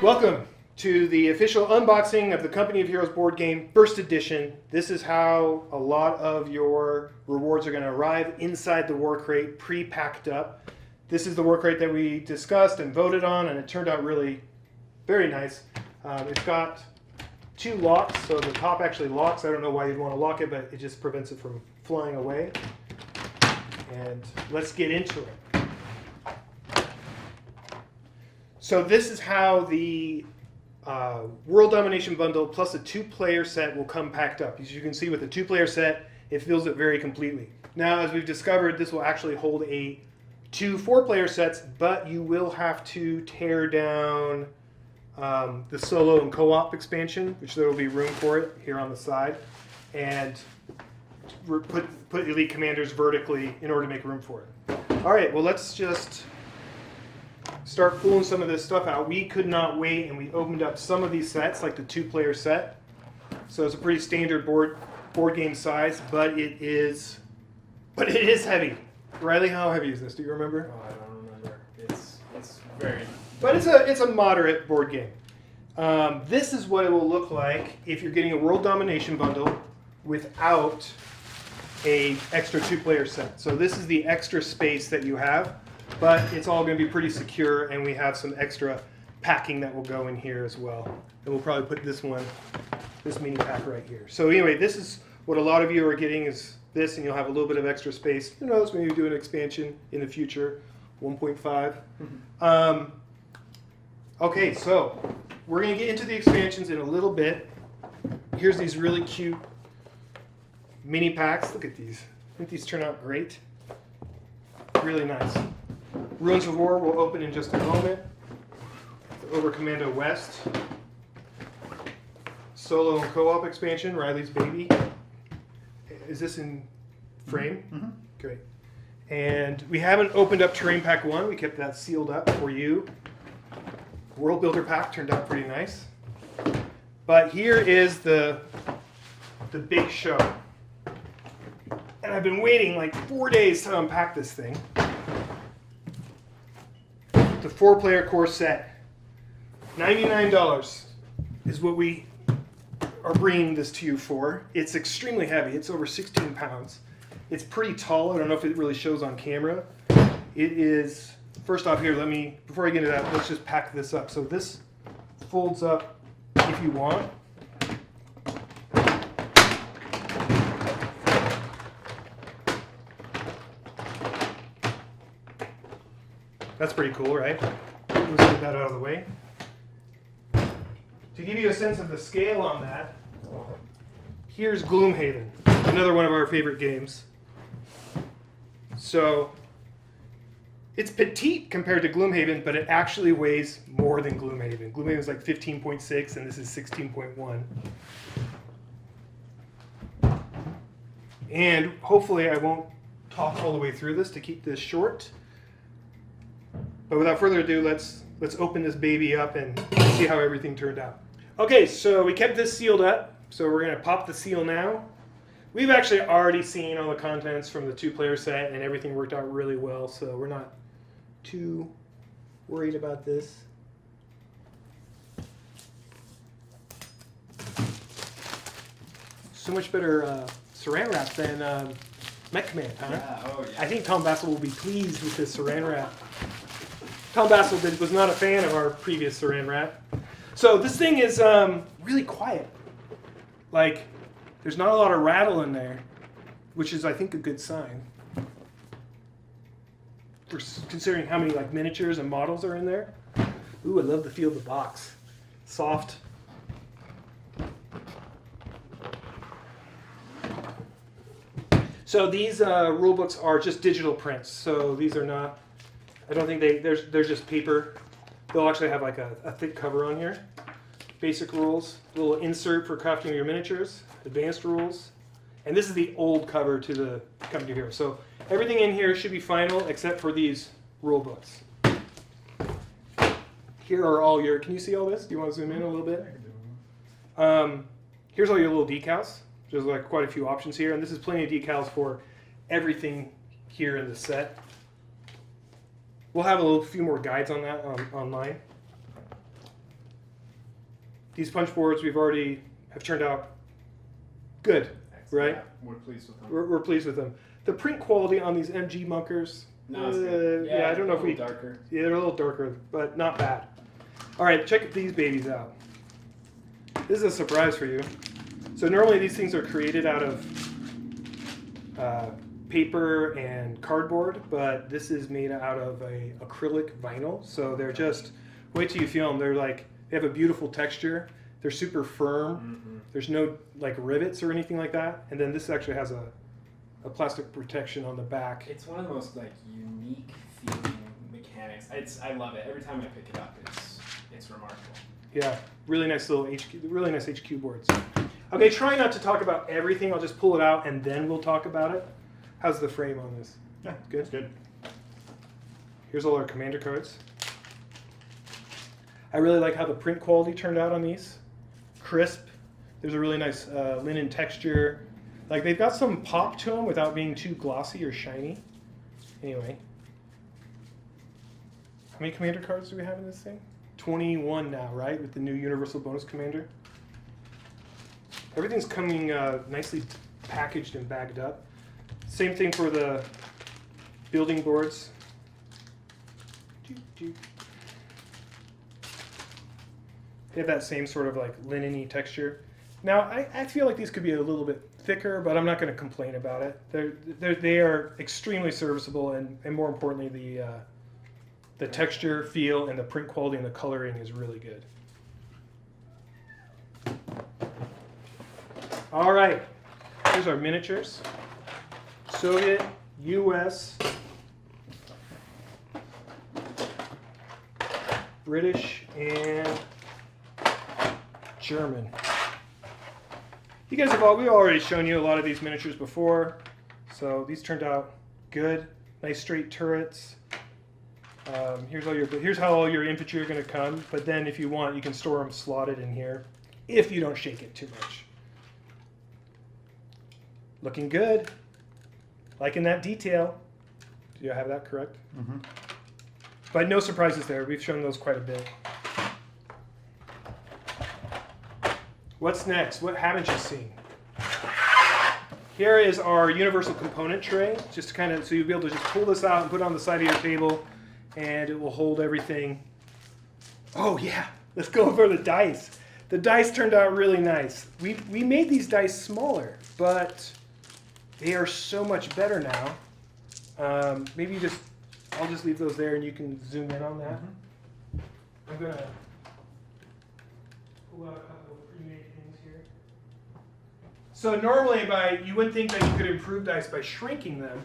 Welcome to the official unboxing of the Company of Heroes board game, first edition. This is how a lot of your rewards are going to arrive inside the war crate, pre-packed up. This is the war crate that we discussed and voted on, and it turned out really very nice. It's got two locks, so the top actually locks. I don't know why you'd want to lock it, but it just prevents it from flying away. And let's get into it. So this is how the World Domination Bundle plus a two-player set will come packed up. As you can see with the two-player set, it fills it very completely. Now, as we've discovered, this will actually hold two 4-player sets, but you will have to tear down the solo and co-op expansion, which there will be room for it here on the side, and put Elite Commanders vertically in order to make room for it. All right, well, let's just start pulling some of this stuff out. We could not wait, and we opened up some of these sets, like the two-player set. So it's a pretty standard board game size, but it is heavy. Riley, how heavy is this? Do you remember? Oh, I don't remember. It's very. But it's a moderate board game. This is what it will look like if you're getting a World Domination Bundle without a extra two-player set. So this is the extra space that you have. But it's all going to be pretty secure, and we have some extra packing that will go in here as well. And we'll probably put this mini pack right here. So anyway, this is what a lot of you are getting, is this, and you'll have a little bit of extra space. Who knows, maybe do an expansion in the future, 1.5. Okay, so we're going to get into the expansions in a little bit. Here's these really cute mini packs. Look at these. I think these turn out great. Really nice. Ruins of War will open in just a moment. The Over Commando West. Solo and co-op expansion, Riley's baby. Is this in frame? Mm-hmm. Great. And we haven't opened up Terrain Pack 1. We kept that sealed up for you. World Builder Pack turned out pretty nice. But here is the big show. And I've been waiting like 4 days to unpack this thing. The 4-player core set. $99 is what we are bringing this to you for. It's extremely heavy. It's over 16 pounds. It's pretty tall. I don't know if it really shows on camera. It is, first off here, before I get into that, let's just pack this up. So this folds up if you want. That's pretty cool, right? Let's get that out of the way. To give you a sense of the scale on that, here's Gloomhaven, another one of our favorite games. So it's petite compared to Gloomhaven, but it actually weighs more than Gloomhaven. Gloomhaven is like 15.6 and this is 16.1. And hopefully I won't talk all the way through this to keep this short. But without further ado, let's open this baby up and see how everything turned out. Okay, so we kept this sealed up. So we're going to pop the seal now. We've actually already seen all the contents from the two-player set, and everything worked out really well. So we're not too worried about this. So much better saran wrap than Mech Command, huh? Yeah, oh yeah. I think Tom Bassel will be pleased with this saran wrap. Tom Bassel was not a fan of our previous saran wrap. So this thing is really quiet. Like, there's not a lot of rattle in there, which is, I think, a good sign. For considering how many like miniatures and models are in there. Ooh, I love the feel of the box. Soft. So these rule books are just digital prints. So these are not, I don't think they're just paper. They'll actually have like a thick cover on here. Basic rules, little insert for crafting your miniatures, advanced rules. And this is the old cover to the Company of Heroes. So everything in here should be final except for these rule books. Here are all your, can you see all this? Do you want to zoom in a little bit? Here's all your little decals. There's like quite a few options here, and this is plenty of decals for everything here in the set. We'll have a few more guides on that online. these punch boards we've already have turned out good, right? Yeah, we're pleased with them. We're pleased with them. The print quality on these MG munkers, No, it's good. yeah, I don't know if we darker. Yeah, they're a little darker, but not bad. All right, check these babies out. This is a surprise for you. So normally these things are created out of paper and cardboard, but this is made out of a acrylic vinyl. So they're just, wait till you feel them. They're like, they have a beautiful texture. They're super firm. Mm-hmm. There's no like rivets or anything like that. And then this actually has a plastic protection on the back. It's one of the most like unique feeling mechanics. I love it. Every time I pick it up, it's remarkable. Yeah, really nice little really nice HQ boards. Okay, try not to talk about everything. I'll just pull it out and then we'll talk about it. How's the frame on this? Yeah, Good? good. Here's all our commander cards. I really like how the print quality turned out on these. Crisp. There's a really nice linen texture. Like they've got some pop to them without being too glossy or shiny. Anyway. How many commander cards do we have in this thing? 21 now, right? With the new Universal Bonus Commander. Everything's coming nicely packaged and bagged up. Same thing for the building boards. They have that same sort of like linen-y texture. Now, I feel like these could be a little bit thicker, but I'm not going to complain about it. They are extremely serviceable, and more importantly, the texture, feel, and the print quality and the coloring is really good. All right, here's our miniatures. Soviet, US, British, and German. You guys have we've already shown you a lot of these miniatures before, so these turned out good. Nice straight turrets. Here's how all your infantry are going to come, but then if you want, you can store them slotted in here if you don't shake it too much. Looking good. Liking that detail. Do you have that correct? Mm-hmm. But no surprises there. We've shown those quite a bit. What's next? What haven't you seen? Here is our universal component tray, just to kind of, so you'll be able to just pull this out and put it on the side of your table, and it will hold everything. Oh yeah, let's go over the dice. The dice turned out really nice. We made these dice smaller, but they are so much better now. Maybe I'll just leave those there and you can zoom in on that. Mm-hmm. I'm gonna pull out a couple of pre-made things here. So normally you wouldn't think that you could improve dice by shrinking them,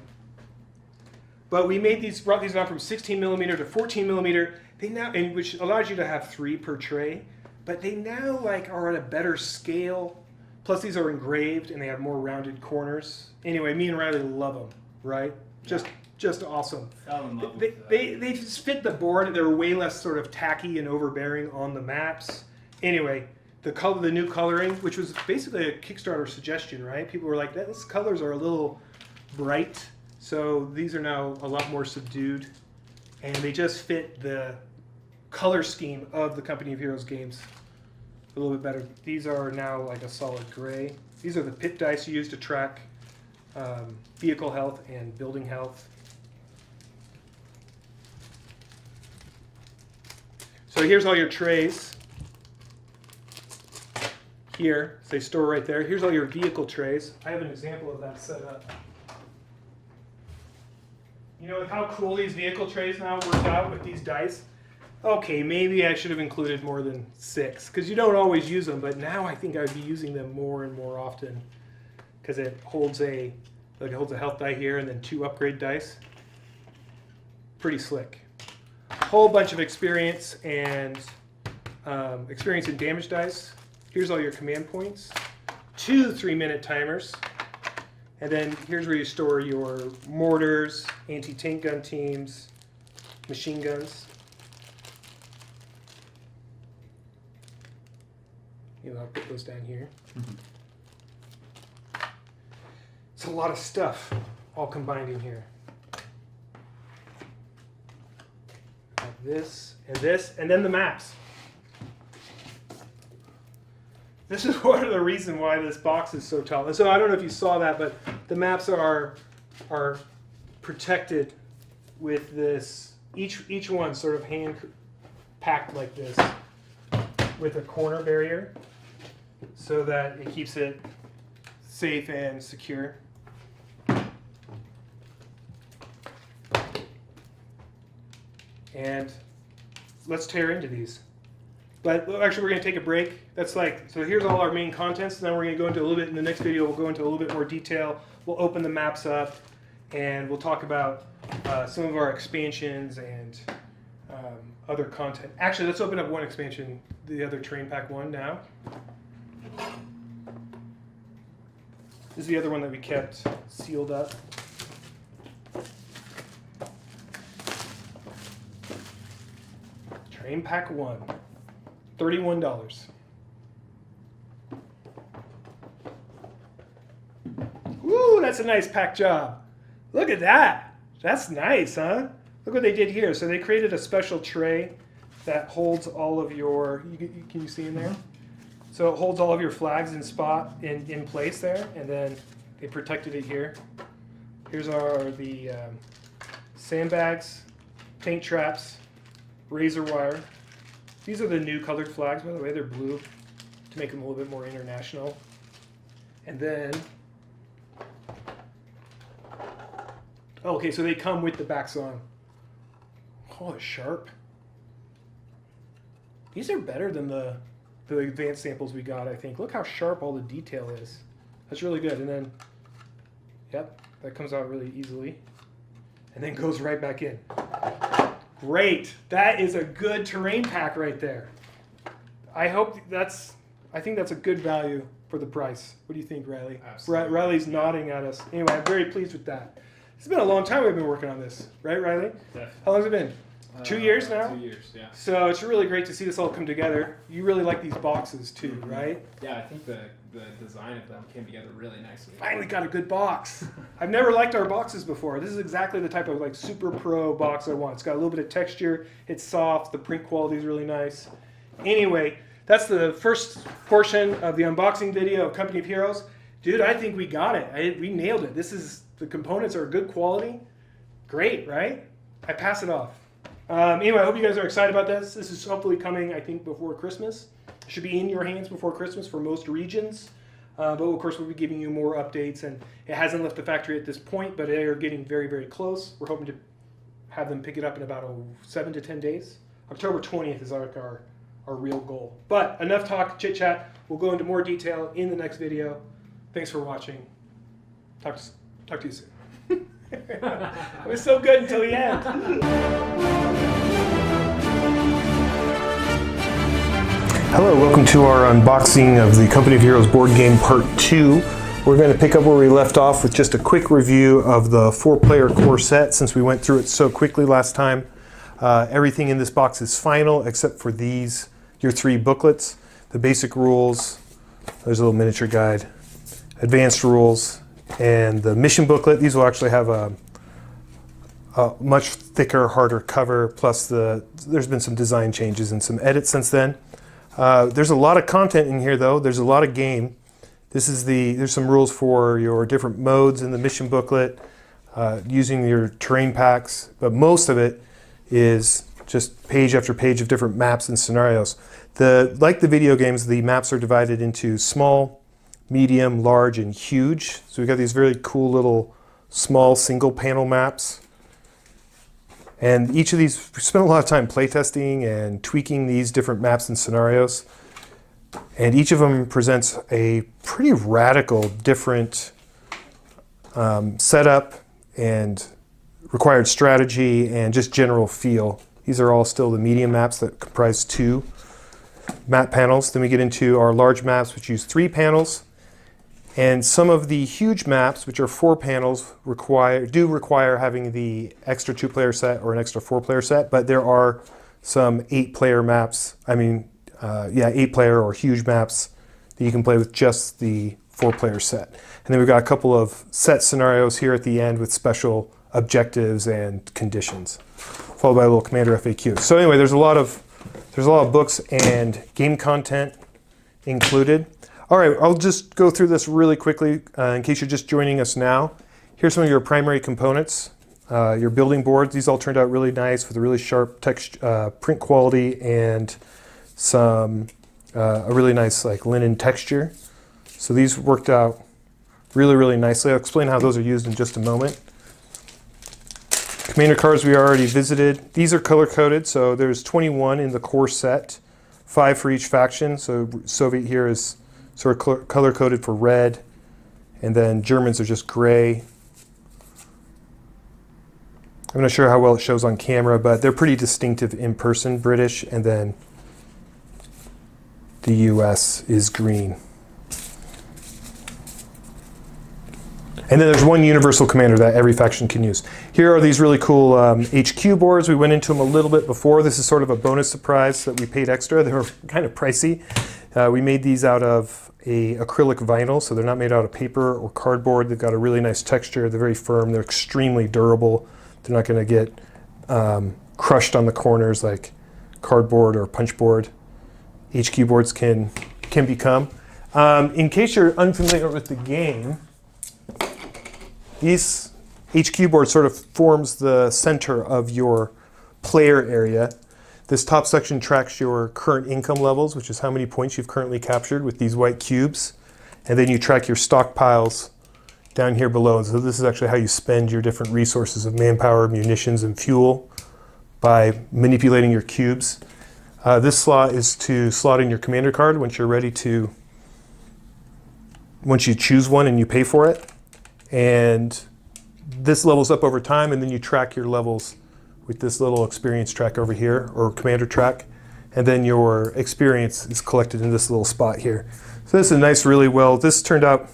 but we brought these down from 16 millimeter to 14 millimeter. They now, which allows you to have 3 per tray, but they now are at a better scale. Plus these are engraved and they have more rounded corners. Anyway, me and Riley love them, right? Just awesome. Fell in love with They just fit the board. They're way less sort of tacky and overbearing on the maps. Anyway, the new coloring, which was basically a Kickstarter suggestion, right? People were like, these colors are a little bright. So these are now a lot more subdued. And they just fit the color scheme of the Company of Heroes games a little bit better. These are now like a solid gray. These are the pit dice you use to track vehicle health and building health. So here's all your trays. Here, they store right there. Here's all your vehicle trays. I have an example of that set up. You know how cool these vehicle trays now work out with these dice? Okay, maybe I should have included more than 6, because you don't always use them, but now I think I'd be using them more and more often, because it holds a health die here and then 2 upgrade dice. Pretty slick. Whole bunch of experience and damage dice. Here's all your command points. 2 3-minute timers. And then here's where you store your mortars, anti-tank gun teams, machine guns. I'll put those down here. Mm-hmm. It's a lot of stuff all combined in here. Like this, and then the maps. This is part of the reason why this box is so tall. And so I don't know if you saw that, but the maps are protected with this, each one sort of hand packed like this with a corner barrier so that it keeps it safe and secure. And let's tear into these. But actually, we're going to take a break. That's like, so here's all our main contents. Then we're going to go into a little bit, in the next video, we'll go into a little bit more detail. We'll open the maps up, and we'll talk about some of our expansions and other content. Actually, let's open up one expansion, the other Terrain Pack 1 now. This is the other one that we kept sealed up. Terrain Pack 1. $31. Woo, that's a nice pack job. Look at that. That's nice, huh? Look what they did here. So they created a special tray that holds all of your, can you see in there? So it holds all of your flags in place there, and then they protected it here. Here's the sandbags, paint traps, razor wire. These are the new colored flags, by the way. They're blue to make them a little bit more international. And then, oh, okay, so they come with the backs on. Oh, it's sharp. These are better than the advanced samples we got, I think. Look how sharp all the detail is. That's really good. And then, yep, that comes out really easily. And then goes right back in. Great. That is a good terrain pack right there. I think that's a good value for the price. What do you think, Riley? Absolutely. Riley's nodding at us. Anyway, I'm very pleased with that. It's been a long time we've been working on this, right, Riley? Definitely. How long has it been? 2 years now? 2 years, yeah. So it's really great to see this all come together. You really like these boxes too, right? Yeah, I think the design of them came together really nicely. Finally got a good box. I've never liked our boxes before. This is exactly the type of like super pro box I want. It's got a little bit of texture. It's soft. The print quality is really nice. Anyway, that's the first portion of the unboxing video of Company of Heroes. Dude, I think we got it. We nailed it. The components are good quality. Great, right? I pass it off. Anyway, I hope you guys are excited about this. This is hopefully coming, I think, before Christmas. It should be in your hands before Christmas for most regions. But of course, we'll be giving you more updates. And it hasn't left the factory at this point, but they are getting very, very close. We're hoping to have them pick it up in about 7 to 10 days. October 20th is our real goal. But enough talk, chit-chat. We'll go into more detail in the next video. Thanks for watching. Talk to you soon. It was so good until the end. Hello, welcome to our unboxing of the Company of Heroes board game part 2. We're going to pick up where we left off with just a quick review of the 4-player core set since we went through it so quickly last time. Everything in this box is final except for these, your 3 booklets. The basic rules, there's a little miniature guide, advanced rules, and the mission booklet. These will actually have a much thicker, harder cover, plus there's been some design changes and some edits since then. There's a lot of content in here though. There's a lot of game. There's some rules for your different modes in the mission booklet, using your terrain packs, but most of it is just page after page of different maps and scenarios. Like the video games, the maps are divided into small, medium, large, and huge. So we've got these very cool little small single panel maps. And each of these, we spent a lot of time playtesting and tweaking these different maps and scenarios. And each of them presents a pretty radical, different setup and required strategy and just general feel. These are all still the medium maps that comprise 2 map panels. Then we get into our large maps, which use 3 panels. And some of the huge maps, which are 4 panels, do require having the extra 2-player set or an extra 4-player set, but there are some 8-player maps, 8-player or huge maps that you can play with just the 4-player set. And then we've got a couple of set scenarios here at the end with special objectives and conditions, followed by a little Commander FAQ. So anyway, there's a lot of books and game content included. All right, I'll just go through this really quickly in case you're just joining us now. Here's some of your primary components. Your building boards, these all turned out really nice with a really sharp print quality and some a really nice like linen texture. So these worked out really, really nicely. I'll explain how those are used in just a moment. Commander cards we already visited. These are color-coded, so there's 21 in the core set, 5 for each faction. So Soviet here is sort of color-coded for red, and then Germans are just gray. I'm not sure how well it shows on camera, but they're pretty distinctive in person, British, and then the US is green. And then there's one universal commander that every faction can use. Here are these really cool HQ boards. We went into them a little bit before. This is sort of a bonus surprise that we paid extra. They were kind of pricey. We made these out of a acrylic vinyl, so they're not made out of paper or cardboard. They've got a really nice texture. They're very firm. They're extremely durable. They're not going to get crushed on the corners like cardboard or punchboard HQ boards can become. In case you're unfamiliar with the game, these HQ board sort of forms the center of your player area. This top section tracks your current income levels, which is how many points you've currently captured with these white cubes. And then you track your stockpiles down here below. And so this is actually how you spend your different resources of manpower, munitions, and fuel by manipulating your cubes. This slot is to slot in your commander card once you're ready to, once you choose one and you pay for it. And this levels up over time, and then you track your levels with this little experience track over here, or commander track, and then your experience is collected in this little spot here. So this is a nice, really well, this turned out,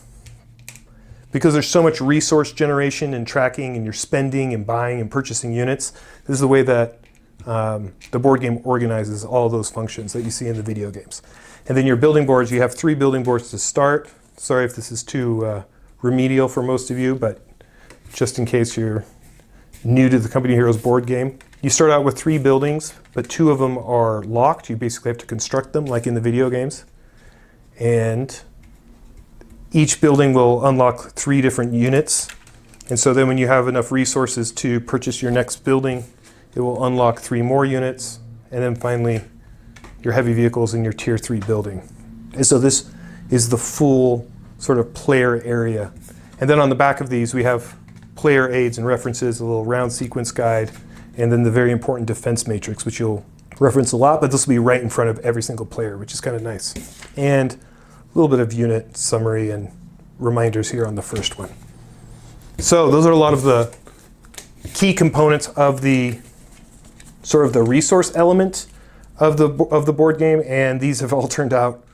because there's so much resource generation and tracking, and you're spending and buying and purchasing units, this is the way that the board game organizes all those functions that you see in the video games. And then your building boards, you have 3 building boards to start. Sorry if this is too remedial for most of you, but just in case you're new to the Company Heroes board game. You start out with 3 buildings, but 2 of them are locked. You basically have to construct them like in the video games. And each building will unlock 3 different units. And so then when you have enough resources to purchase your next building, it will unlock 3 more units. And then finally, your heavy vehicles in your tier 3 building. And so this is the full sort of player area. And then on the back of these, we have player aids and references, a little round sequence guide, and then the very important defense matrix, which you'll reference a lot, but this will be right in front of every single player, which is kind of nice. And a little bit of unit summary and reminders here on the first one. So those are a lot of the key components of the sort of the resource element of the board game, and these have all turned out,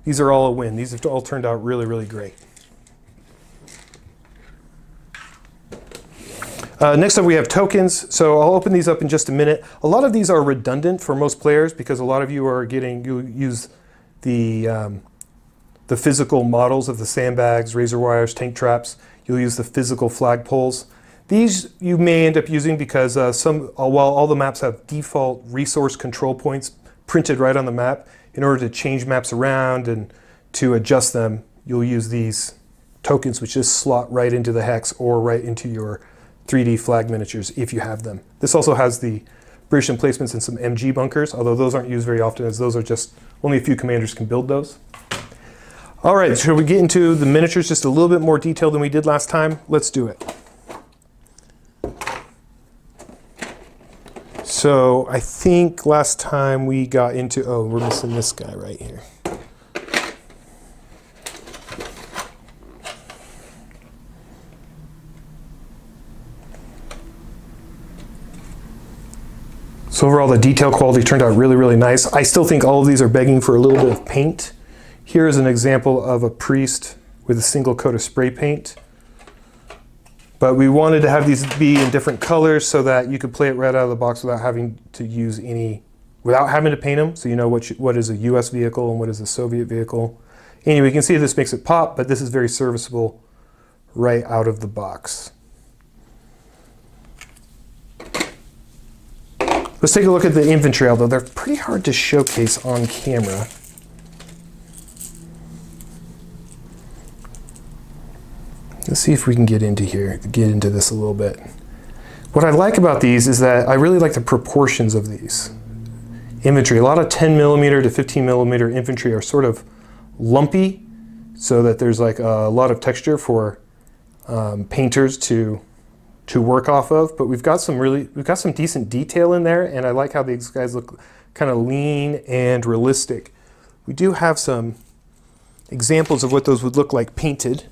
these are all a win. These have all turned out really, really great. Next up we have tokens. So I'll open these up in just a minute. A lot of these are redundant for most players because a lot of you are getting, you use the physical models of the sandbags, razor wires, tank traps. You'll use the physical flagpoles. These you may end up using because while all the maps have default resource control points printed right on the map, in order to change maps around and to adjust them, you'll use these tokens, which just slot right into the hex or right into your 3D flag miniatures if you have them. This also has the British emplacements and some MG bunkers, although those aren't used very often as those are just, only a few commanders can build those. All right, shall we get into the miniatures just a little bit more detail than we did last time? Let's do it. So I think last time we got into, oh, we're missing this guy right here. So overall, the detail quality turned out really, really nice. I still think all of these are begging for a little bit of paint. Here is an example of a priest with a single coat of spray paint. But we wanted to have these be in different colors so that you could play it right out of the box without having to use any, without having to paint them. So you know what is a US vehicle and what is a Soviet vehicle. Anyway, you can see this makes it pop, but this is very serviceable right out of the box. Let's take a look at the infantry, although they're pretty hard to showcase on camera. Let's see if we can get into this a little bit. What I like about these is that I really like the proportions of these. Infantry, a lot of 10 millimeter to 15 millimeter infantry are sort of lumpy, so that there's like a lot of texture for painters to work off of. But we've got some decent detail in there, and I like how these guys look kind of lean and realistic. We do have some examples of what those would look like painted.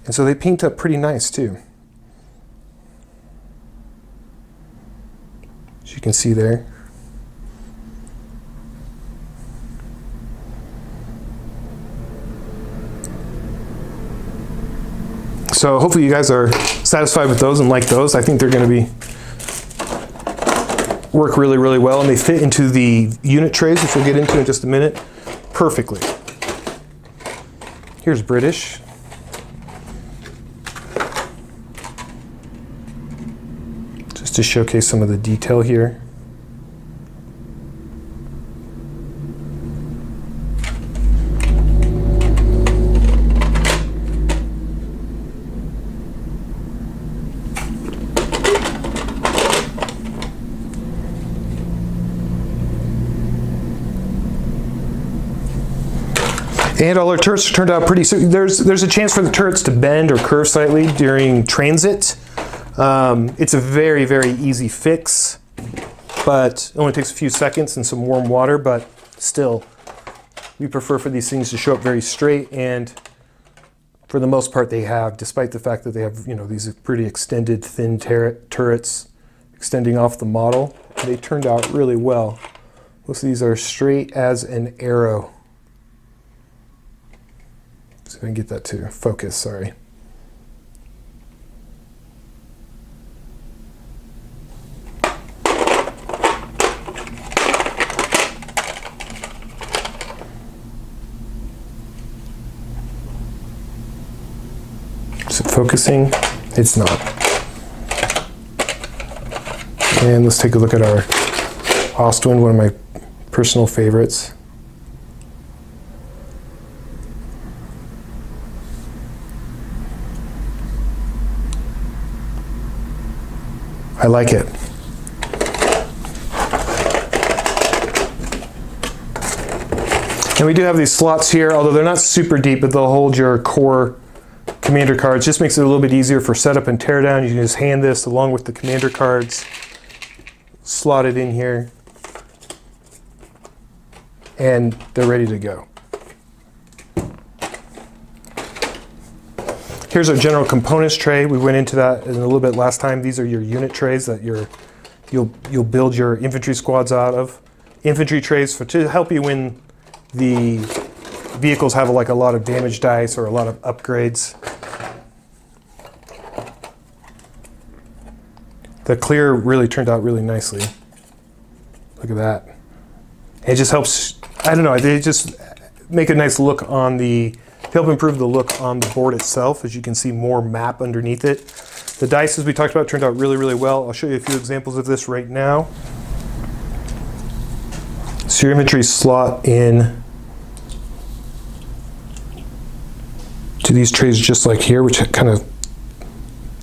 And so they paint up pretty nice too. As you can see there. So hopefully you guys are satisfied with those and like those. I think they're going to work really, really well, and they fit into the unit trays, which we'll get into in just a minute, perfectly. Here's British. Just to showcase some of the detail here. And all our turrets turned out pretty, so there's a chance for the turrets to bend or curve slightly during transit. It's a very, very easy fix, but it only takes a few seconds and some warm water, but still, we prefer for these things to show up very straight, and for the most part they have, despite the fact that they have, you know, these pretty extended thin turrets extending off the model. They turned out really well. Most of these are straight as an arrow. See if I can get that to focus, sorry. Is it focusing? It's not. And let's take a look at our Ostwind, one of my personal favorites. I like it. And we do have these slots here, although they're not super deep, but they'll hold your core commander cards. Just makes it a little bit easier for setup and teardown. You can just hand this along with the commander cards, slot it in here, and they're ready to go. Here's our general components tray. We went into that in a little bit last time. These are your unit trays that you'll build your infantry squads out of. Infantry trays to help you when the vehicles have like a lot of damage dice or a lot of upgrades. The clear really turned out really nicely. Look at that. It just helps, I don't know, they just make a nice look on the, help improve the look on the board itself. As you can see, more map underneath it. The dice, as we talked about, turned out really, really well. I'll show you a few examples of this right now. So your infantry slot in to these trays just like here, which kind of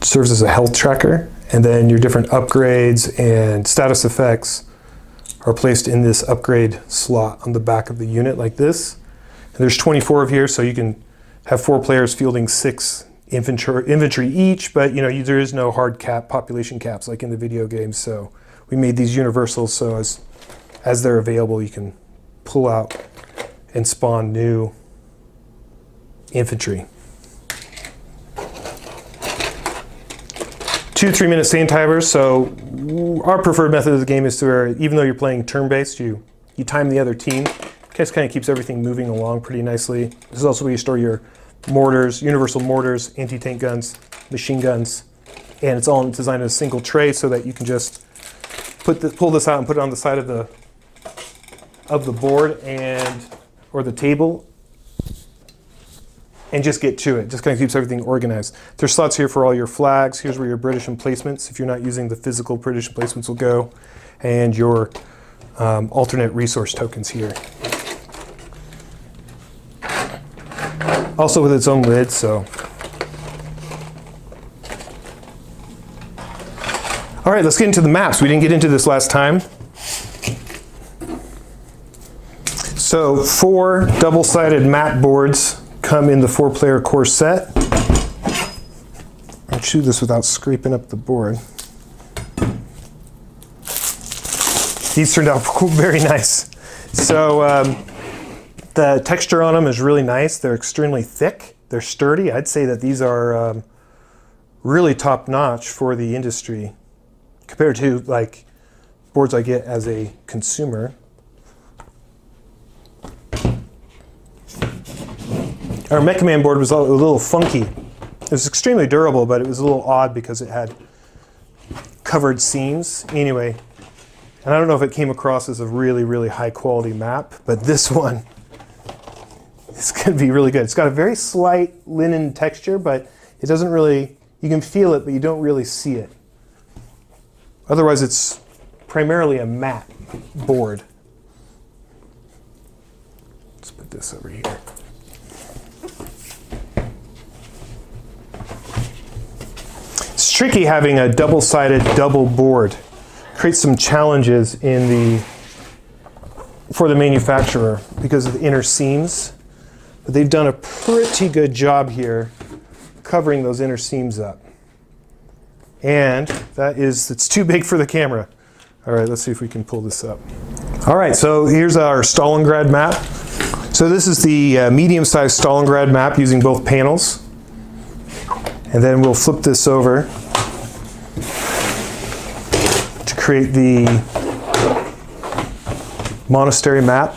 serves as a health tracker. And then your different upgrades and status effects are placed in this upgrade slot on the back of the unit like this. And there's 24 of here, so you can have 4 players fielding 6 infantry each, but you know, there is no hard cap, population caps like in the video games. So we made these universal, so as they're available, you can pull out and spawn new infantry. 2 3-minute stand timers. So our preferred method of the game is to where, even though you're playing turn-based, you time the other team. Just kind of keeps everything moving along pretty nicely. This is also where you store your mortars, universal mortars, anti-tank guns, machine guns, and it's all designed as a single tray so that you can just pull this out and put it on the side of the board or the table, and just get to it. Just kind of keeps everything organized. There's slots here for all your flags. Here's where your British emplacements, if you're not using the physical British emplacements, will go, and your alternate resource tokens here. Also with its own lid, so. All right, let's get into the maps. We didn't get into this last time. So 4 double-sided map boards come in the 4-player core set. I'll chew this without scraping up the board. These turned out very nice. So the texture on them is really nice. They're extremely thick. They're sturdy. I'd say that these are really top-notch for the industry compared to like boards I get as a consumer. Our Mech Command board was a little funky. It was extremely durable, but it was a little odd because it had covered seams. Anyway, and I don't know if it came across as a really, really high quality map, but this one is going to be really good. It's got a very slight linen texture, but it doesn't really, you can feel it, but you don't really see it. Otherwise, it's primarily a matte board. Let's put this over here. It's tricky having a double-sided double board. Creates some challenges for the manufacturer because of the inner seams. But they've done a pretty good job here covering those inner seams up. And it's too big for the camera. All right, let's see if we can pull this up. All right, so here's our Stalingrad map. So this is the medium-sized Stalingrad map using both panels. And then we'll flip this over to create the monastery map.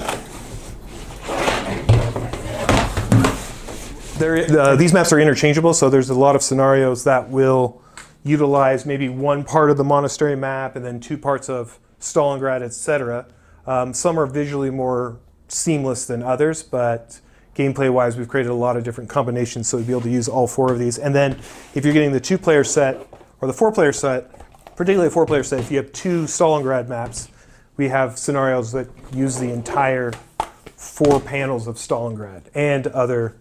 These maps are interchangeable, so there's a lot of scenarios that will utilize maybe one part of the monastery map and then 2 parts of Stalingrad, etc. Some are visually more seamless than others, but gameplay-wise, we've created a lot of different combinations, so you'll be able to use all 4 of these. And then if you're getting the 2-player set or the 4-player set, particularly a 4-player set, if you have 2 Stalingrad maps, we have scenarios that use the entire 4 panels of Stalingrad and other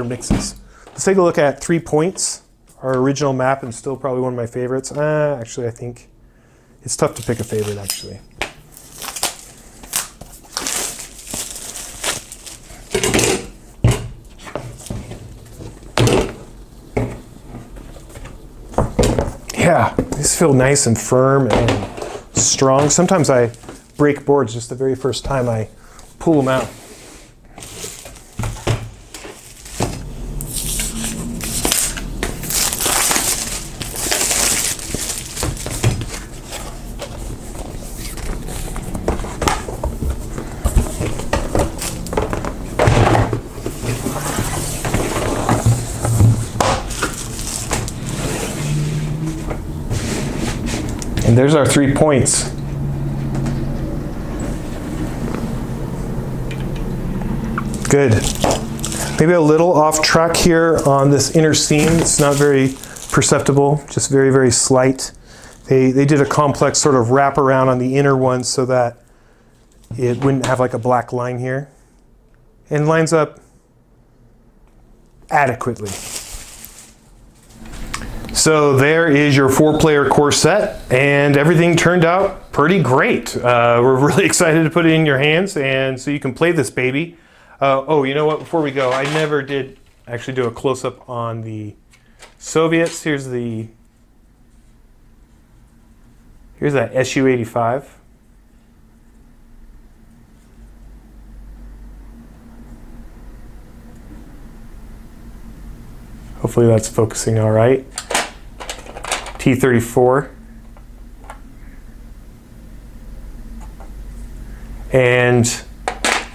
mixes. Let's take a look at 3 Points, our original map, and still probably one of my favorites. Actually, I think it's tough to pick a favorite, actually. Yeah, these feel nice and firm and strong. Sometimes I break boards just the very first time I pull them out. And there's our 3 points. Good. Maybe a little off track here on this inner seam. It's not very perceptible, just very, very slight. They did a complex sort of wraparound on the inner one so that it wouldn't have like a black line here. And lines up adequately. So there is your 4-player core set, and everything turned out pretty great. We're really excited to put it in your hands, and so you can play this baby. Oh, you know what? Before we go, I never did actually do a close-up on the Soviets. Here's that Su-85. Hopefully that's focusing all right. T-34. And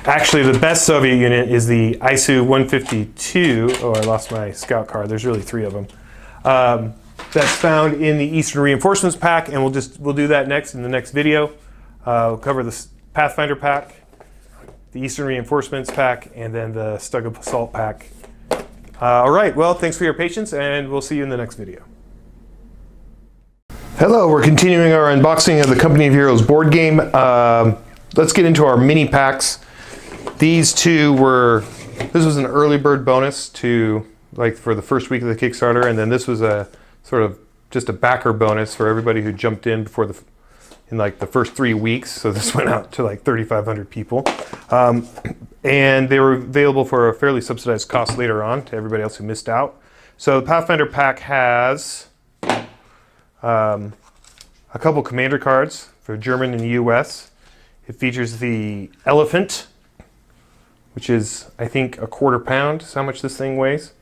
actually the best Soviet unit is the ISU-152. Oh, I lost my scout card. There's really 3 of them. That's found in the Eastern Reinforcements pack, and we'll do that next in the next video. We'll cover the Pathfinder pack, the Eastern Reinforcements pack, and then the Stug Assault pack. All right, well, thanks for your patience, and we'll see you in the next video. Hello, we're continuing our unboxing of the Company of Heroes board game. Let's get into our mini packs. These 2 were This was an early bird bonus to like for the first week of the Kickstarter, and then this was a sort of just a backer bonus for everybody who jumped in before in like the first 3 weeks. So this went out to like 3,500 people, and they were available for a fairly subsidized cost later on to everybody else who missed out. So the Pathfinder pack has a couple commander cards for German and US. It features the Elephant, which is, I think, a quarter pound is how much this thing weighs.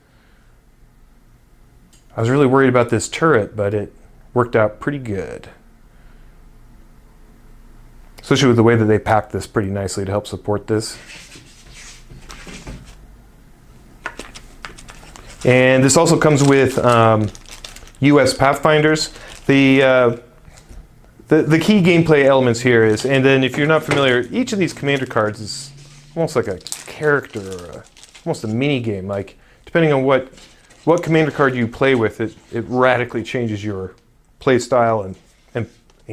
I was really worried about this turret, but it worked out pretty good. Especially with the way that they packed this pretty nicely to help support this. And this also comes with US Pathfinders. The key gameplay elements here is, and then if you're not familiar, each of these commander cards is almost like a character or almost a mini game. Like depending on what commander card you play with, it radically changes your play style and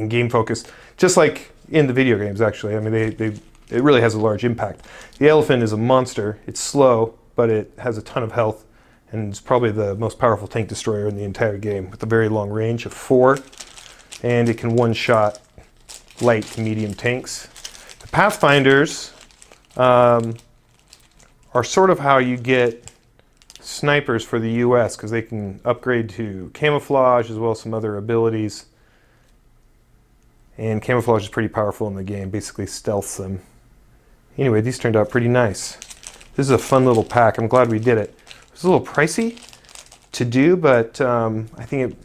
game focus. Just like in the video games, actually. I mean, it really has a large impact. The Elephant is a monster. It's slow, but it has a ton of health, and it's probably the most powerful tank destroyer in the entire game with a very long range of 4, and it can one-shot light to medium tanks. The Pathfinders are sort of how you get snipers for the US, because they can upgrade to camouflage as well as some other abilities. And camouflage is pretty powerful in the game, basically stealths them. Anyway, these turned out pretty nice. This is a fun little pack. I'm glad we did it. It was a little pricey to do, but I think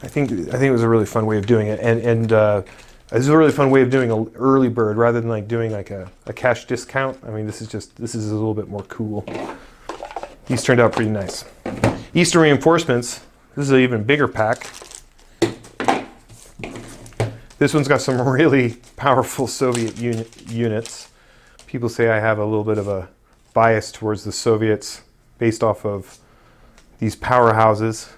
it was a really fun way of doing it. And it was a really fun way of doing an early bird rather than like doing like a cash discount. I mean, this is a little bit more cool. These turned out pretty nice. Eastern Reinforcements. This is an even bigger pack. This one's got some really powerful Soviet units. People say I have a little bit of a bias towards the Soviets based off of these powerhouses.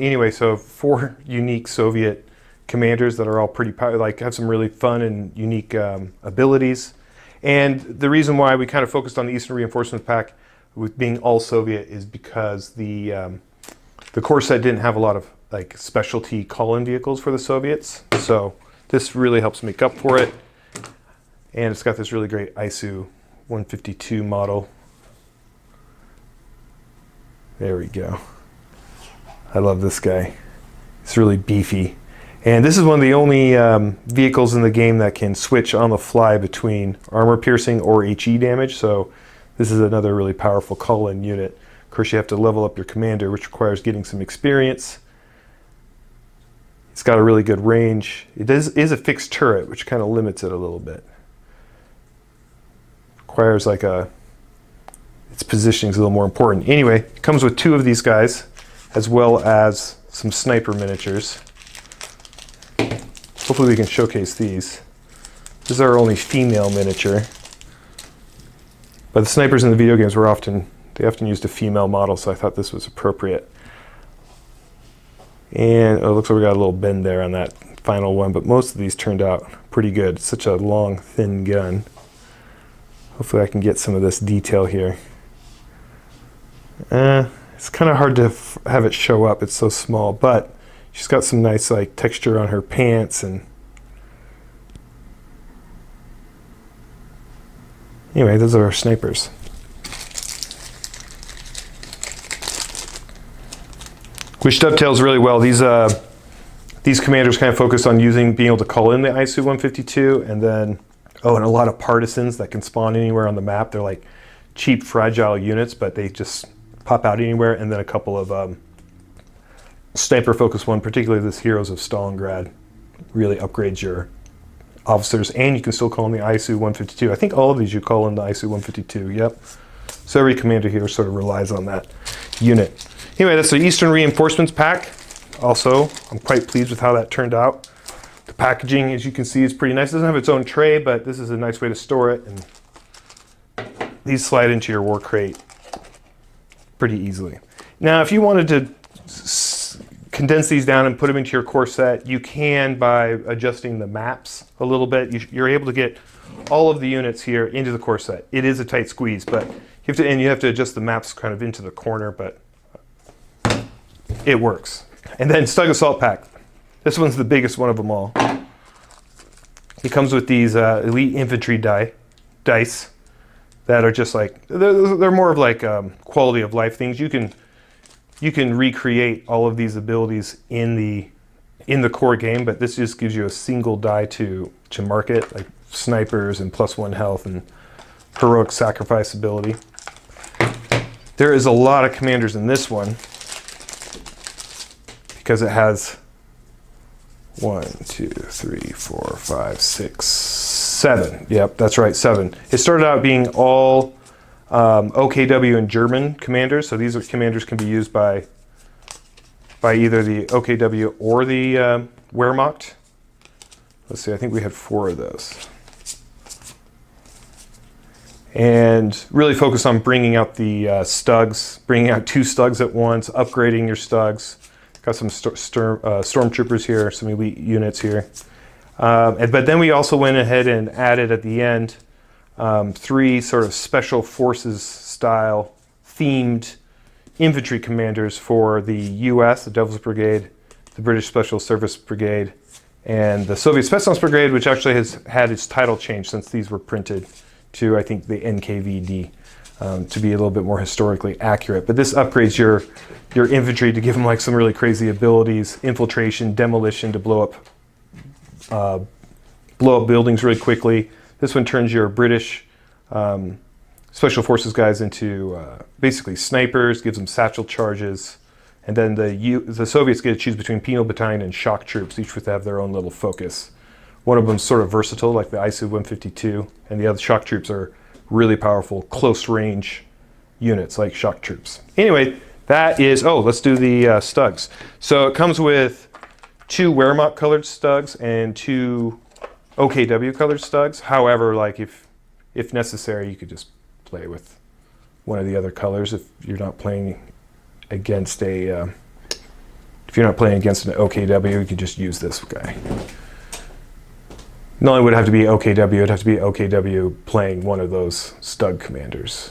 Anyway, so 4 unique Soviet commanders that are all pretty like have some really fun and unique abilities. And the reason why we kind of focused on the Eastern Reinforcement pack with being all Soviet is because the core set didn't have a lot of like specialty call-in vehicles for the Soviets. So this really helps make up for it. And it's got this really great ISU 152 model. There we go. I love this guy. It's really beefy. And this is one of the only vehicles in the game that can switch on the fly between armor piercing or HE damage. So this is another really powerful call-in unit. Of course, you have to level up your commander, which requires getting some experience. It's got a really good range. It is a fixed turret, which kind of limits it a little bit. Requires like its positioning is a little more important. Anyway, it comes with 2 of these guys, as well as some sniper miniatures. Hopefully we can showcase these. This is our only female miniature. But the snipers in the video games they often used a female model, so I thought this was appropriate. And it looks like we got a little bend there on that final one, but most of these turned out pretty good. It's such a long, thin gun. Hopefully I can get some of this detail here. It's kind of hard to have it show up. It's so small, but she's got some nice like texture on her pants. And anyway, those are our snipers. Which dovetails really well. These commanders kind of focus on being able to call in the ISU 152, and then, and a lot of partisans that can spawn anywhere on the map. They're like cheap, fragile units, but they just pop out anywhere, and then a couple of sniper-focused one, particularly this Heroes of Stalingrad, really upgrades your officers, and you can still call in the ISU 152. I think all of these you call in the ISU 152, yep. So every commander here sort of relies on that unit. Anyway, that's the Eastern Reinforcements pack. Also, I'm quite pleased with how that turned out. The packaging, as you can see, is pretty nice. It doesn't have its own tray, but this is a nice way to store it. And these slide into your war crate pretty easily. Now, if you wanted to condense these down and put them into your core set, you can by adjusting the maps a little bit. You're able to get all of the units here into the core set. It is a tight squeeze, but you have to adjust the maps kind of into the corner, but it works. And then Stug Assault Pack. This one's the biggest one of them all. It comes with these elite infantry dice that are just like, they're more of like quality of life things. You can recreate all of these abilities in the core game, but this just gives you a single die to mark it, like snipers and +1 health and heroic sacrifice ability. There is a lot of commanders in this one because it has 1, 2, 3, 4, 5, 6, 7. Yep, that's right, 7. It started out being all OKW and German commanders, so these commanders can be used by either the OKW or the Wehrmacht. Let's see, I think we had 4 of those. And really focus on bringing out the Stugs, bringing out 2 Stugs at once, upgrading your Stugs. Got some stormtroopers here, some elite units here. But then we also went ahead and added at the end 3 sort of special forces style themed infantry commanders for the US, the Devil's Brigade, the British Special Service Brigade, and the Soviet Spetsnaz Brigade, which actually has had its title changed since these were printed to, I think, the NKVD, to be a little bit more historically accurate. But this upgrades your infantry to give them like some really crazy abilities: infiltration, demolition, to blow up buildings really quickly. This one turns your British Special Forces guys into basically snipers, gives them satchel charges, and then the Soviets get to choose between penal battalion and shock troops, each with have their own little focus. One of them's sort of versatile, like the ISU-152, and the other shock troops are really powerful, close-range units like shock troops. Anyway, that is, let's do the Stugs. So it comes with 2 Wehrmacht colored Stugs and 2 OKW colored Stugs. However, like if necessary, you could just play with one of the other colors if you're not playing against an OKW. You could just use this guy. Not only would it have to be OKW, it would have to be OKW playing one of those Stug commanders.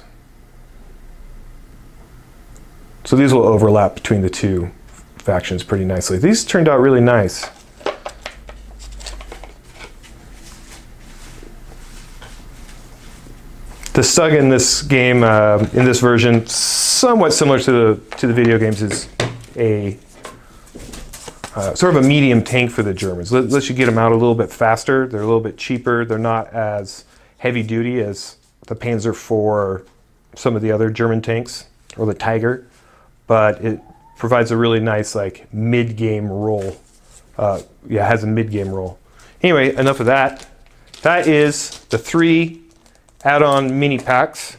So these will overlap between the 2 factions pretty nicely. These turned out really nice. The Stug in this game, in this version, somewhat similar to the video games, is a sort of a medium tank for the Germans. Lets you get them out a little bit faster. They're a little bit cheaper. They're not as heavy duty as the Panzer IV or some of the other German tanks, or the Tiger, but it provides a really nice like mid-game role. Yeah, it has a mid-game role. Anyway, enough of that. That is the 3 add-on mini packs.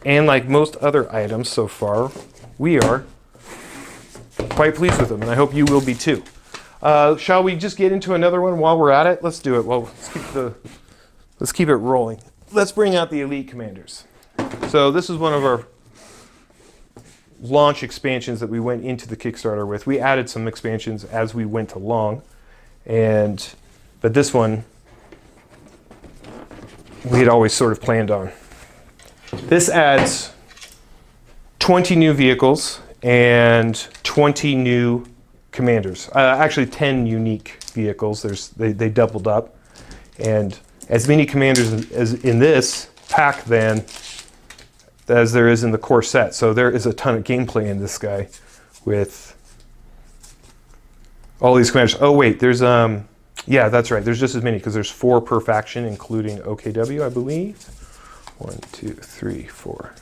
And like most other items so far, we are quite pleased with them, and I hope you will be too. Shall we just get into another one while we're at it? Let's do it. Well, let's keep it rolling. Let's bring out the Elite Commanders. So this is one of our launch expansions that we went into the Kickstarter with. We added some expansions as we went along, but this one we had always sort of planned on. This adds 20 new vehicles and 20 new commanders. Actually 10 unique vehicles. They doubled up. And as many commanders as in this pack then as there is in the core set. So there is a ton of gameplay in this guy with all these commanders. Oh wait, there's yeah, that's right. There's just as many because there's 4 per faction, including OKW, I believe. 1, 2, 3, 4,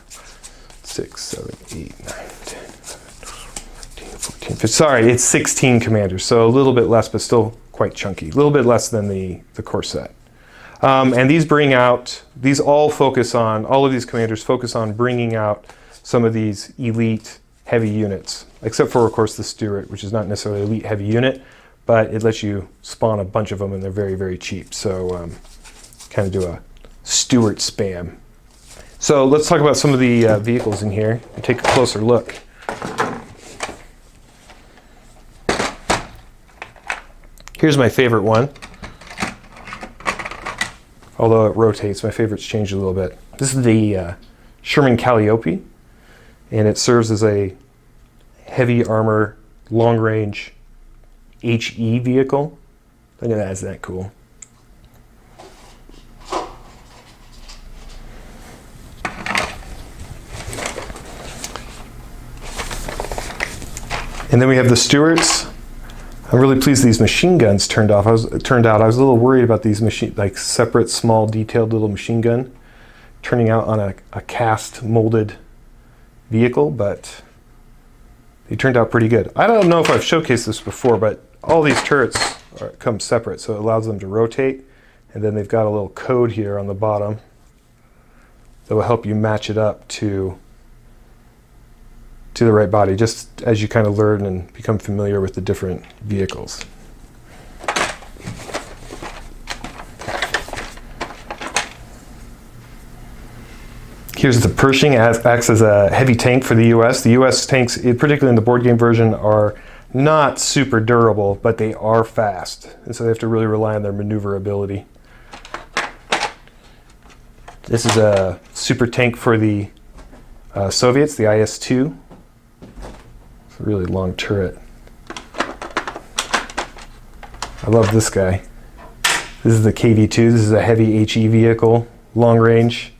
6, 7, 8, 9, 10, 14, 15. Sorry, it's 16 commanders, so a little bit less, but still quite chunky. A little bit less than the core set. And these bring out, all of these commanders focus on bringing out some of these elite heavy units, except for, of course, the Stuart, which is not necessarily an elite heavy unit, but it lets you spawn a bunch of them, and they're very, very cheap. So kind of do a Stuart spam. So let's talk about some of the vehicles in here and take a closer look. Here's my favorite one. although it rotates. My favorite's changed a little bit. This is the Sherman Calliope, and it serves as a heavy armor, long-range HE vehicle. Look at that, isn't that cool? And then we have the Stuarts. I'm really pleased these machine guns turned out. I was a little worried about these like separate, small, detailed little machine gun turning out on a cast molded vehicle, but they turned out pretty good. I don't know if I've showcased this before, but all these turrets come separate, so it allows them to rotate. And then they've got a little code here on the bottom that will help you match it up to the right body, just as you kind of learn and become familiar with the different vehicles. Here's the Pershing, acts as a heavy tank for the US. The US tanks, particularly in the board game version, are not super durable, but they are fast. And so they have to really rely on their maneuverability. This is a super tank for the Soviets, the IS-2. It's a really long turret. I love this guy. This is the KV-2. This is a heavy HE vehicle, long range.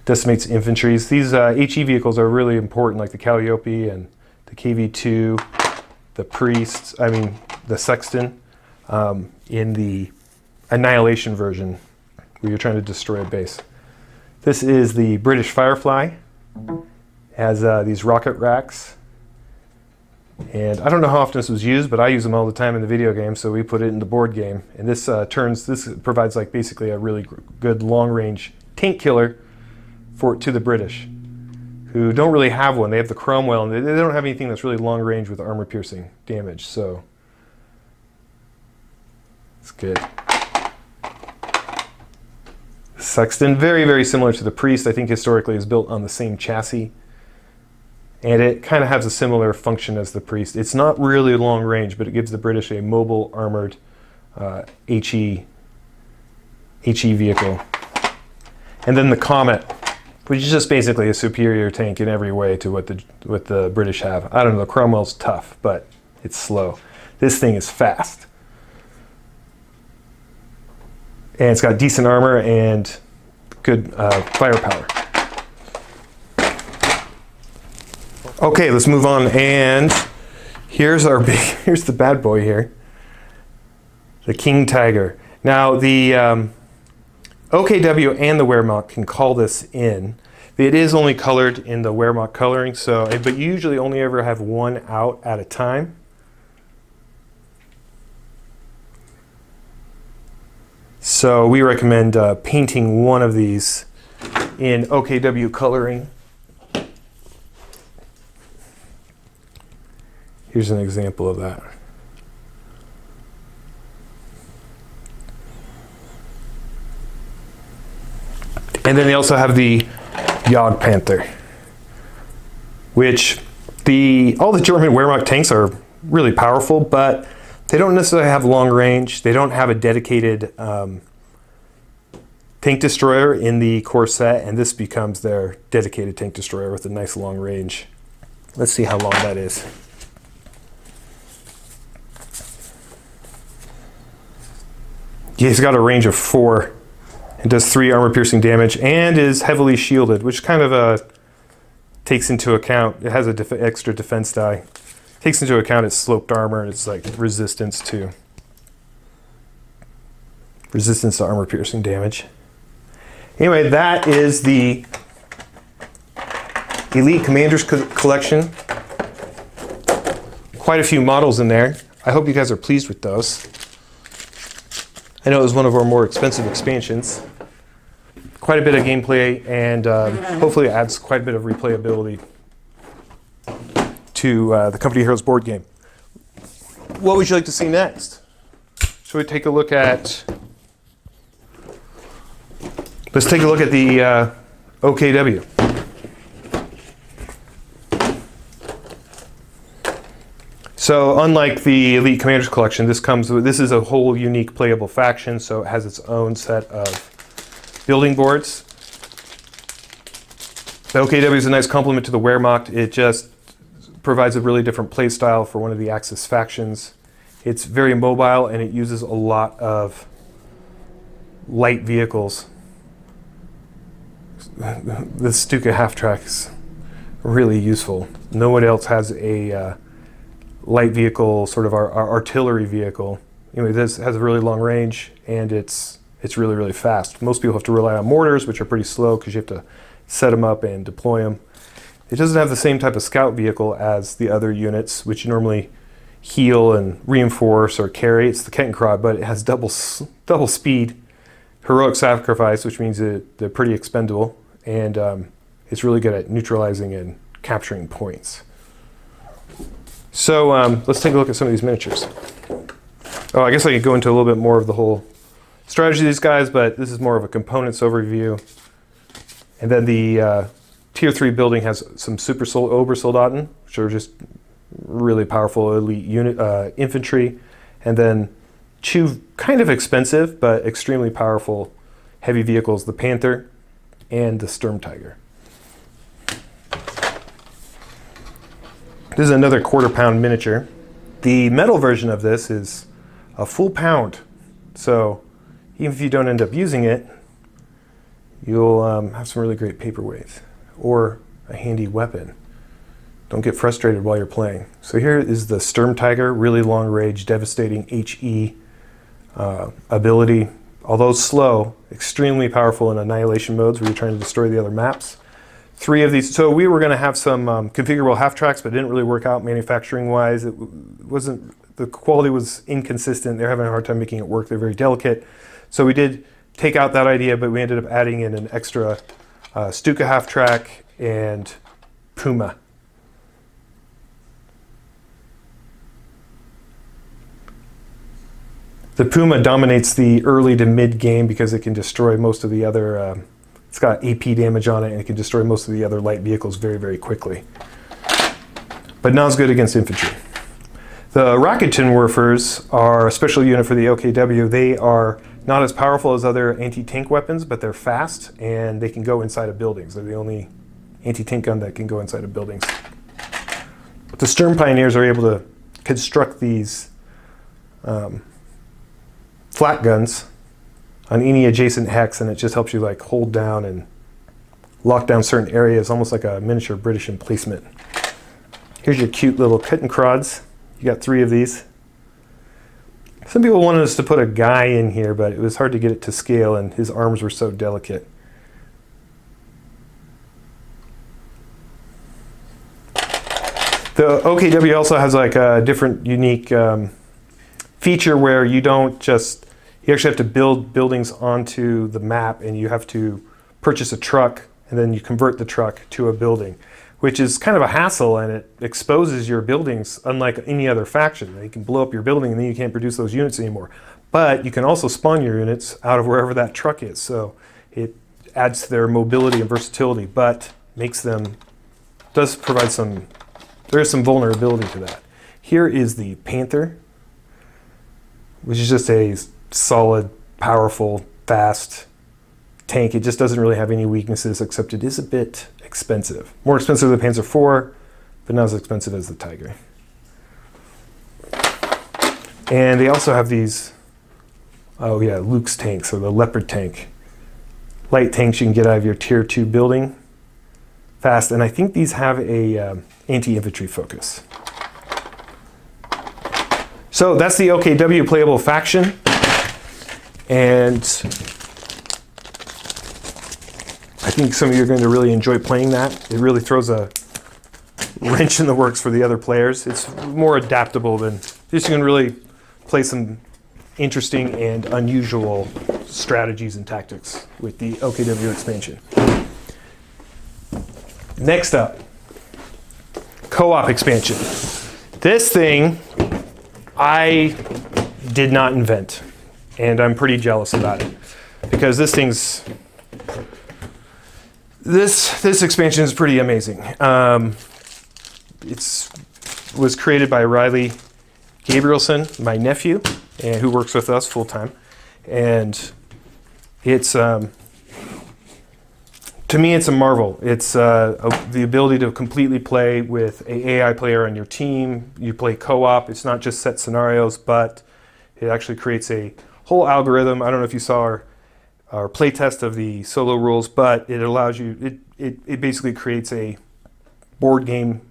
Decimates infantries. These HE vehicles are really important, like the Calliope and the KV-2, the Priests, the Sexton, in the Annihilation version, where you're trying to destroy a base. This is the British Firefly. Has these rocket racks. And I don't know how often this was used, but I use them all the time in the video game, so we put it in the board game. And this provides like basically a really good long-range tank killer to the British, who don't really have one. They have the Cromwell, and they don't have anything that's really long-range with armor-piercing damage, so it's good. Sexton, very, very similar to the Priest. I think historically is built on the same chassis. And it kind of has a similar function as the Priest. It's not really long range, but it gives the British a mobile armored HE vehicle. And then the Comet, which is just basically a superior tank in every way to what the British have. I don't know, the Cromwell's tough, but it's slow. This thing is fast. And it's got decent armor and good firepower. Okay, let's move on, and here's the bad boy here, the King Tiger. Now the OKW and the Wehrmacht can call this in. It is only colored in the Wehrmacht coloring, but you usually only ever have one out at a time. So we recommend painting one of these in OKW coloring. Here's an example of that. And then they also have the Jagd Panther, which all the German Wehrmacht tanks are really powerful, but they don't necessarily have long range. They don't have a dedicated tank destroyer in the core set, and this becomes their dedicated tank destroyer with a nice long range. Let's see how long that is. He's got a range of 4 and does 3 armor-piercing damage and is heavily shielded, which kind of takes into account, it has an extra defense die. Takes into account its sloped armor and its like resistance to armor-piercing damage. Anyway, that is the Elite Commanders Collection. Quite a few models in there. I hope you guys are pleased with those. I know it was one of our more expensive expansions. Quite a bit of gameplay, and hopefully it adds quite a bit of replayability to the Company Heroes board game. What would you like to see next? Shall we take a look at... Let's take a look at the OKW. So unlike the Elite Commanders Collection, this is a whole unique playable faction, so it has its own set of building boards. The OKW is a nice complement to the Wehrmacht. It just provides a really different play style for one of the Axis factions. It's very mobile and it uses a lot of light vehicles. The Stuka half-track is really useful. No one else has a light vehicle, sort of our artillery vehicle. Anyway, this has a really long range and it's really, really fast. Most people have to rely on mortars, which are pretty slow because you have to set them up and deploy them. It doesn't have the same type of scout vehicle as the other units, which normally heal and reinforce or carry. It's the Kettenkrad, but it has double speed, heroic sacrifice, which means they're pretty expendable, and it's really good at neutralizing and capturing points. So let's take a look at some of these miniatures. Oh, I guess I could go into a little bit more of the whole strategy of these guys, but this is more of a components overview. And then the Tier 3 building has some Obersoldaten, which are just really powerful elite unit infantry. And then two kind of expensive, but extremely powerful heavy vehicles, the Panther and the Sturmtiger. This is another quarter-pound miniature. The metal version of this is a full pound. So even if you don't end up using it, you'll have some really great paperweight or a handy weapon. Don't get frustrated while you're playing. So here is the Sturmtiger, really long range, devastating HE ability. Although slow, extremely powerful in annihilation modes where you're trying to destroy the other maps. 3 of these. So we were going to have some configurable half tracks, but it didn't really work out manufacturing wise. It wasn't, the quality was inconsistent. They're having a hard time making it work. They're very delicate. So we did take out that idea, but we ended up adding in an extra Stuka half track and Puma. The Puma dominates the early to mid game because it can destroy most of the other, it's got AP damage on it and it can destroy most of the other light vehicles very, very quickly. But not as good against infantry. The Raketenwerfers are a special unit for the OKW. They are not as powerful as other anti-tank weapons, but they're fast and they can go inside of buildings. They're the only anti-tank gun that can go inside of buildings. The Sturm Pioneers are able to construct these flat guns on any adjacent hex, and it just helps you like hold down and lock down certain areas, almost like a miniature British emplacement. Here's your cute little Kettenkrads. You got 3 of these. Some people wanted us to put a guy in here, but it was hard to get it to scale, and his arms were so delicate. The OKW also has like a different unique feature where you don't just, you actually have to build buildings onto the map, and you have to purchase a truck and then you convert the truck to a building, which is kind of a hassle, and it exposes your buildings unlike any other faction. You can blow up your building and then you can't produce those units anymore. But you can also spawn your units out of wherever that truck is, so it adds to their mobility and versatility, but makes them, does provide some, there is some vulnerability to that. Here is the Panther, which is just a solid, powerful, fast tank. It just doesn't really have any weaknesses, except it is a bit expensive. More expensive than the Panzer IV, but not as expensive as the Tiger. And they also have these, oh yeah, Luke's tanks, or the Leopard tank. Light tanks you can get out of your Tier 2 building. Fast, and I think these have a anti-infantry focus. So that's the OKW playable faction, and I think some of you are going to really enjoy playing that. It really throws a wrench in the works for the other players. It's more adaptable than, just you can really play some interesting and unusual strategies and tactics with the OKW expansion. Next up, co-op expansion. This thing I did not invent, and I'm pretty jealous about it, because this thing's, this expansion is pretty amazing. It's was created by Riley Gabrielson, my nephew, and who works with us full time. And it's to me, it's a marvel. It's the ability to completely play with an AI player on your team. You play co-op. It's not just set scenarios, but it actually creates a whole algorithm. I don't know if you saw our play test of the solo rules, but it allows you. It basically creates a board game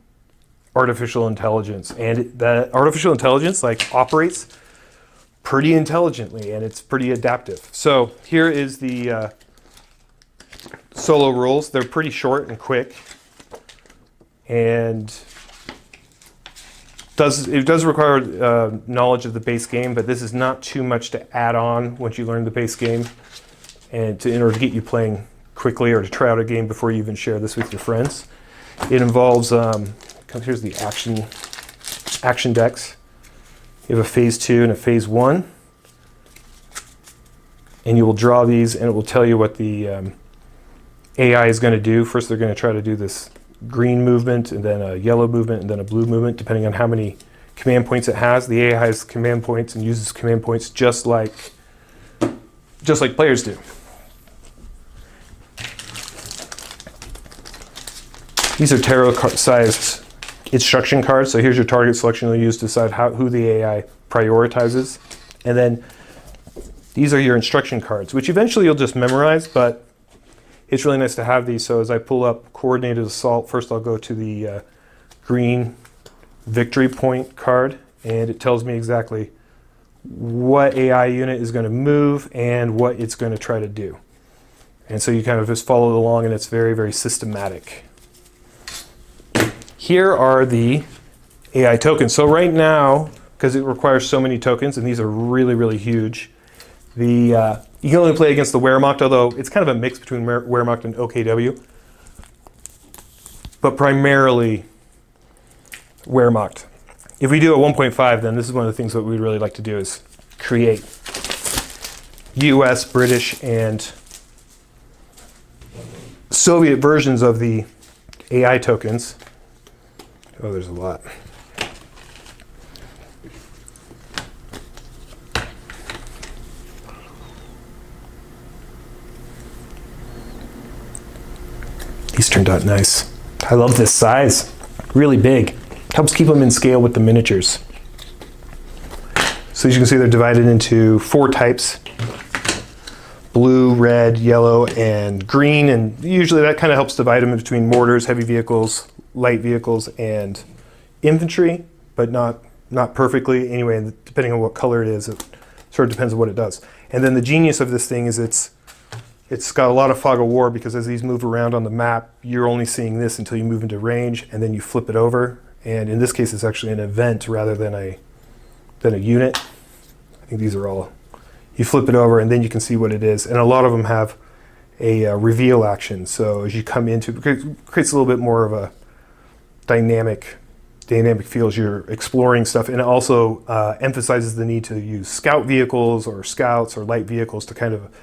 artificial intelligence, and that artificial intelligence like operates pretty intelligently, and it's pretty adaptive. So here is the solo rules. They're pretty short and quick, and it does require knowledge of the base game, but this is not too much to add on once you learn the base game, and in order to get you playing quickly or to try out a game before you even share this with your friends. It involves here's the action decks. You have a phase 2 and a phase 1, and you will draw these, and it will tell you what the AI is going to do. First, they're going to try to do this green movement, and then a yellow movement, and then a blue movement, depending on how many command points it has. The AI has command points and uses command points just like players do. These are tarot-sized instruction cards. So here's your target selection you'll use to decide who the AI prioritizes. And then these are your instruction cards, which eventually you'll just memorize, but it's really nice to have these. So as I pull up coordinated assault, first I'll go to the green victory point card, and it tells me exactly what AI unit is going to move and what it's going to try to do. And so you kind of just follow along, and it's very, very systematic. Here are the AI tokens. So right now, because it requires so many tokens, and these are really, really huge, you can only play against the Wehrmacht, although it's kind of a mix between Wehrmacht and OKW, but primarily Wehrmacht. If we do a 1.5, then this is one of the things that we'd really like to do is create US, British, and Soviet versions of the AI tokens. Oh, there's a lot. These turned out nice. I love this size. Really big. Helps keep them in scale with the miniatures. So as you can see, they're divided into 4 types. Blue, red, yellow, and green. And usually that kind of helps divide them between mortars, heavy vehicles, light vehicles, and infantry, but not perfectly. Anyway, depending on what color it is, it sort of depends on what it does. And then the genius of this thing is it's got a lot of fog of war, because as these move around on the map, you're only seeing this until you move into range, and then you flip it over. And in this case, it's actually an event rather than a unit. I think these are all, you flip it over and then you can see what it is. And a lot of them have a reveal action. So as you come into, it creates a little bit more of a dynamic feel as you're exploring stuff. And it also emphasizes the need to use scout vehicles or scouts or light vehicles to kind of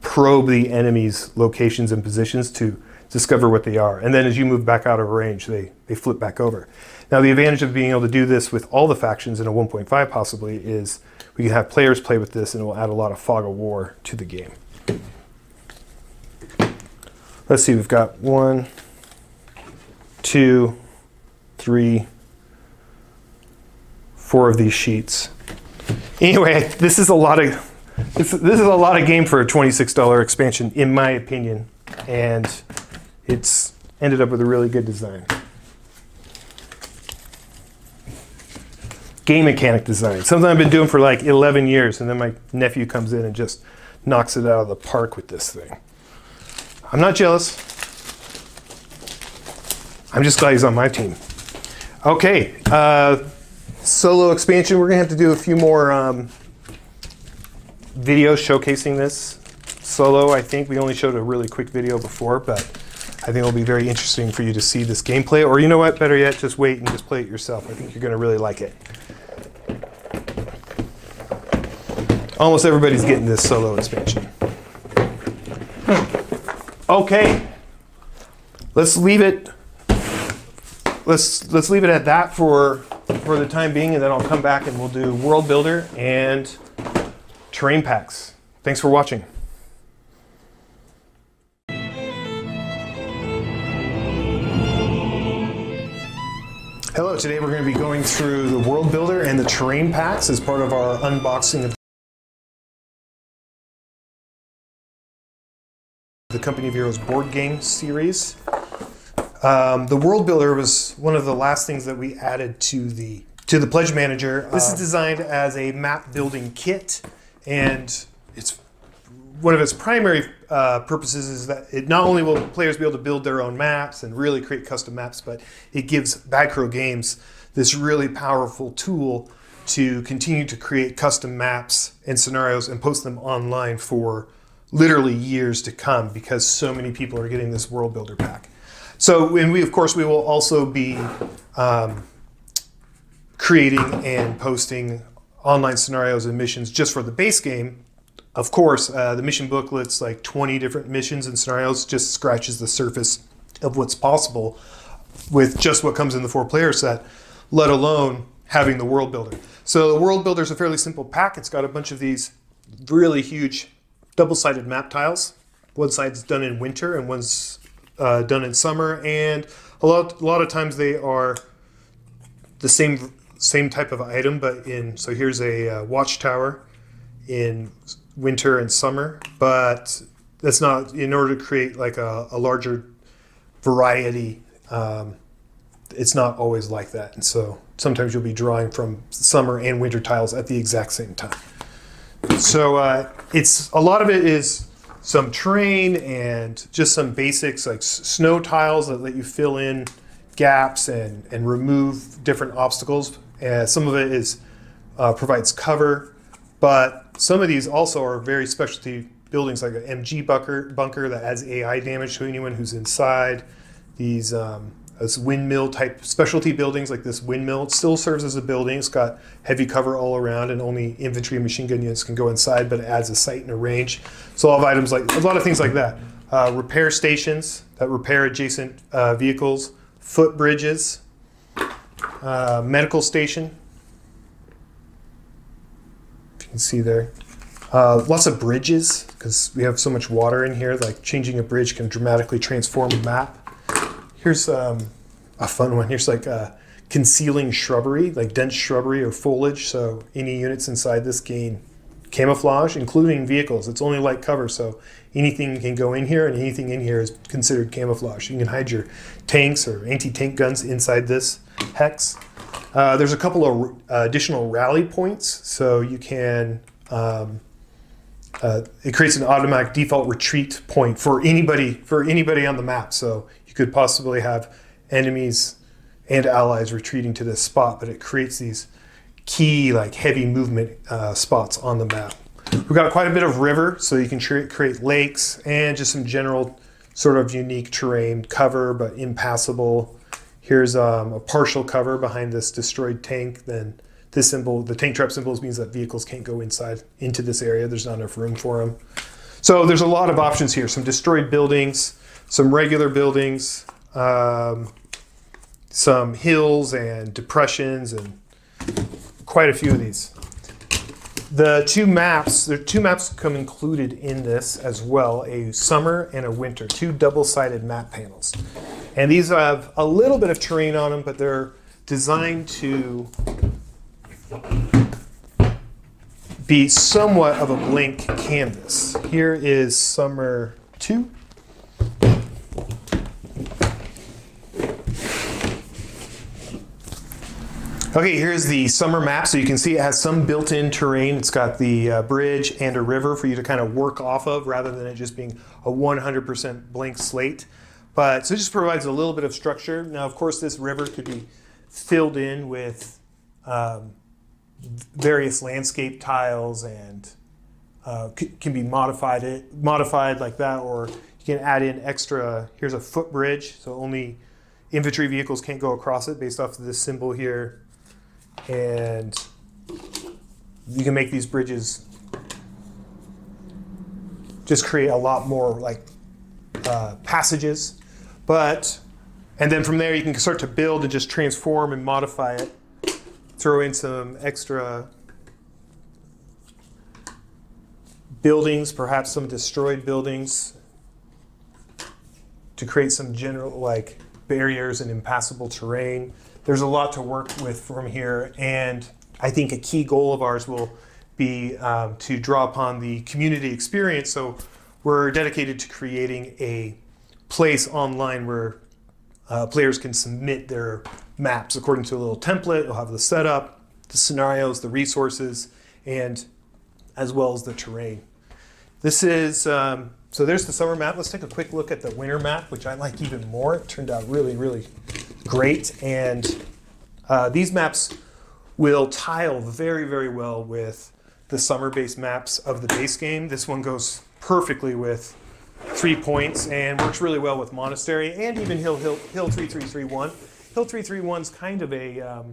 probe the enemy's locations and positions to discover what they are. And then as you move back out of range, they flip back over. Now the advantage of being able to do this with all the factions in a 1.5 possibly is we can have players play with this, and it will add a lot of fog of war to the game. Let's see, we've got 1, 2, 3, 4 of these sheets. Anyway, this is a lot of this is a lot of game for a $26 expansion, in my opinion, and it's ended up with a really good design. Game mechanic design. Something I've been doing for like 11 years, and then my nephew comes in and just knocks it out of the park with this thing. I'm not jealous. I'm just glad he's on my team. Okay, solo expansion. We're gonna have to do a few more videos showcasing this solo. I think we only showed a really quick video before, but I think it'll be very interesting for you to see this gameplay. Or you know what, better yet, just wait and just play it yourself. I think you're gonna really like it. Almost everybody's getting this solo expansion. Okay, let's leave it. Let's leave it at that for for the time being, and then I'll come back and we'll do World Builder and terrain packs. Thanks for watching. Hello, today we're going to be going through the World Builder and the terrain packs as part of our unboxing of the Company of Heroes board game series. The World Builder was one of the last things that we added to the Pledge Manager. This is designed as a map building kit, and it's one of its primary purposes is that it not only will players be able to build their own maps and really create custom maps, but it gives Bad Crow Games this really powerful tool to continue to create custom maps and scenarios and post them online for literally years to come, because so many people are getting this World Builder pack. So, and of course, we will also be creating and posting online scenarios and missions just for the base game. Of course, the mission booklet's like 20 different missions and scenarios, just scratches the surface of what's possible with just what comes in the 4-player set, let alone having the World Builder. So the World Builder is a fairly simple pack. It's got a bunch of these really huge double-sided map tiles. One side's done in winter and one's done in summer, and a lot of times they are the same type of item, but so here's a watchtower in winter and summer, but that's not, in order to create like a larger variety, it's not always like that, and so sometimes you'll be drawing from summer and winter tiles at the exact same time. So it's a lot of it is some terrain and just some basics like snow tiles that let you fill in gaps and remove different obstacles. Some of it is provides cover, but some of these also are very specialty buildings, like an MG bunker that adds AI damage to anyone who's inside. These windmill type specialty buildings, like this windmill, it still serves as a building. It's got heavy cover all around, and only infantry and machine gun units can go inside, but it adds a sight and a range. So all of items like a lot of things like that. Repair stations that repair adjacent vehicles, footbridges, medical station. If you can see there. Lots of bridges, because we have so much water in here, like changing a bridge can dramatically transform a map. Here's a fun one. Here's like concealing shrubbery, like dense shrubbery or foliage. So any units inside this gain camouflage, including vehicles. It's only light cover, so anything can go in here, and anything in here is considered camouflage. You can hide your tanks or anti-tank guns inside this hex. There's a couple of additional rally points, so you can it creates an automatic default retreat point for anybody on the map. So you could possibly have enemies and allies retreating to this spot, but it creates these key, like heavy movement spots on the map. We've got quite a bit of river, so you can create lakes and just some general sort of unique terrain, cover but impassable. Here's a partial cover behind this destroyed tank. Then this symbol, the tank trap symbols, means that vehicles can't go into this area. There's not enough room for them. So there's a lot of options here. Some destroyed buildings, some regular buildings, some hills and depressions, and quite a few of these. There are two maps come included in this as well, a summer and a winter, two double-sided map panels. And these have a little bit of terrain on them, but they're designed to be somewhat of a blank canvas. Here is summer 2. Okay, here's the summer map. So you can see it has some built-in terrain. It's got the bridge and a river for you to kind of work off of, rather than it just being a 100% blank slate. But so it just provides a little bit of structure. Now, of course, this river could be filled in with various landscape tiles, and can be modified like that, or you can add in extra. Here's a footbridge, so only infantry vehicles can't go across it based off of this symbol here. And you can make these bridges just create a lot more like passages, and then from there you can start to build and just transform and modify it throw in some extra buildings, perhaps some destroyed buildings, to create some general like barriers and impassable terrain. There's a lot to work with from here, and I think a key goal of ours will be to draw upon the community experience. So we're dedicated to creating a place online where players can submit their maps according to a little template. It'll have the setup, the scenarios, the resources, and as well as the terrain. This is, so there's the summer map. Let's take a quick look at the winter map, which I like even more. It turned out really, really great. And these maps will tile very, very well with the summer-based maps of the base game. This one goes perfectly with 3 points and works really well with Monastery and even Hill 3331. Hill 331 is kind of a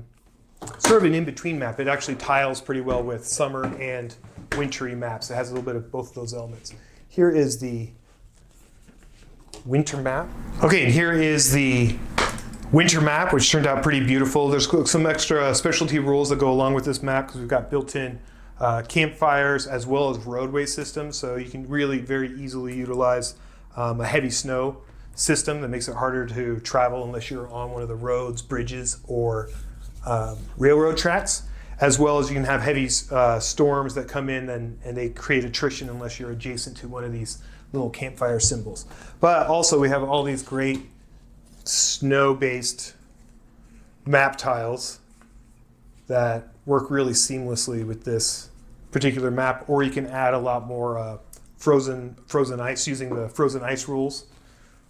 sort of an in-between map. It actually tiles pretty well with summer and wintry maps. It has a little bit of both of those elements. Here is the winter map. Okay, and here is the winter map, which turned out pretty beautiful. There's some extra specialty rules that go along with this map because we've got built-in campfires as well as roadway systems, so you can really very easily utilize a heavy snow system that makes it harder to travel unless you're on one of the roads, bridges, or railroad tracks, as well as you can have heavy storms that come in and they create attrition unless you're adjacent to one of these little campfire symbols. But also we have all these great snow-based map tiles that work really seamlessly with this particular map, or you can add a lot more frozen ice using the frozen ice rules,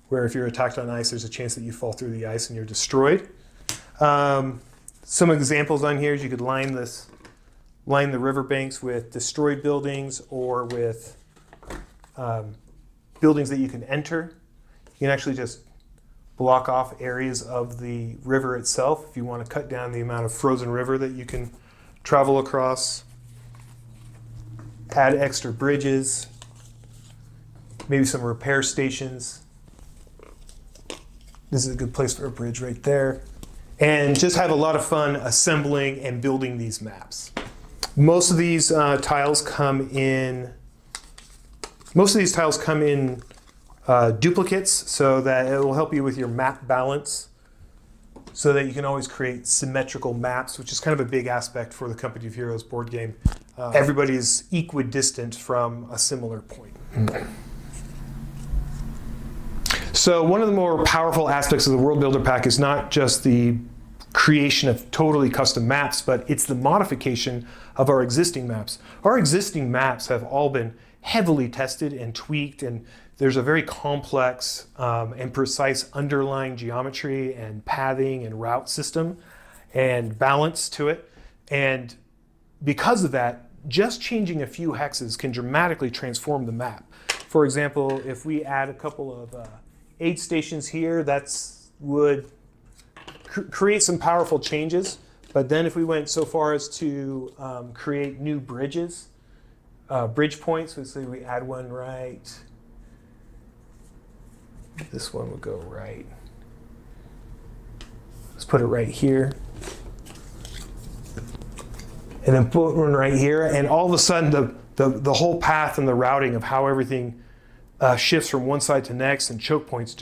where if you're attacked on ice, there's a chance that you fall through the ice and you're destroyed. Some examples on here is you could line the riverbanks with destroyed buildings or with buildings that you can enter. You can actually just block off areas of the river itself if you want to cut down the amount of frozen river that you can travel across. Add extra bridges, maybe some repair stations. This is a good place for a bridge right there. And just have a lot of fun assembling and building these maps. Most of these tiles come in duplicates, so that it will help you with your map balance, so that you can always create symmetrical maps, which is kind of a big aspect for the Company of Heroes board game. Everybody is equidistant from a similar point. So one of the more powerful aspects of the World Builder Pack is not just the creation of totally custom maps, but it's the modification of our existing maps. Our existing maps have all been heavily tested and tweaked, and there's a very complex and precise underlying geometry and pathing and route system and balance to it. And because of that, just changing a few hexes can dramatically transform the map. For example, if we add a couple of aid stations here, that would create some powerful changes. But then if we went so far as to create new bridges, bridge points, let's say we add one right. This one would go right. Let's put it right here. And then put one right here, and all of a sudden the whole path and the routing of how everything shifts from one side to next and choke points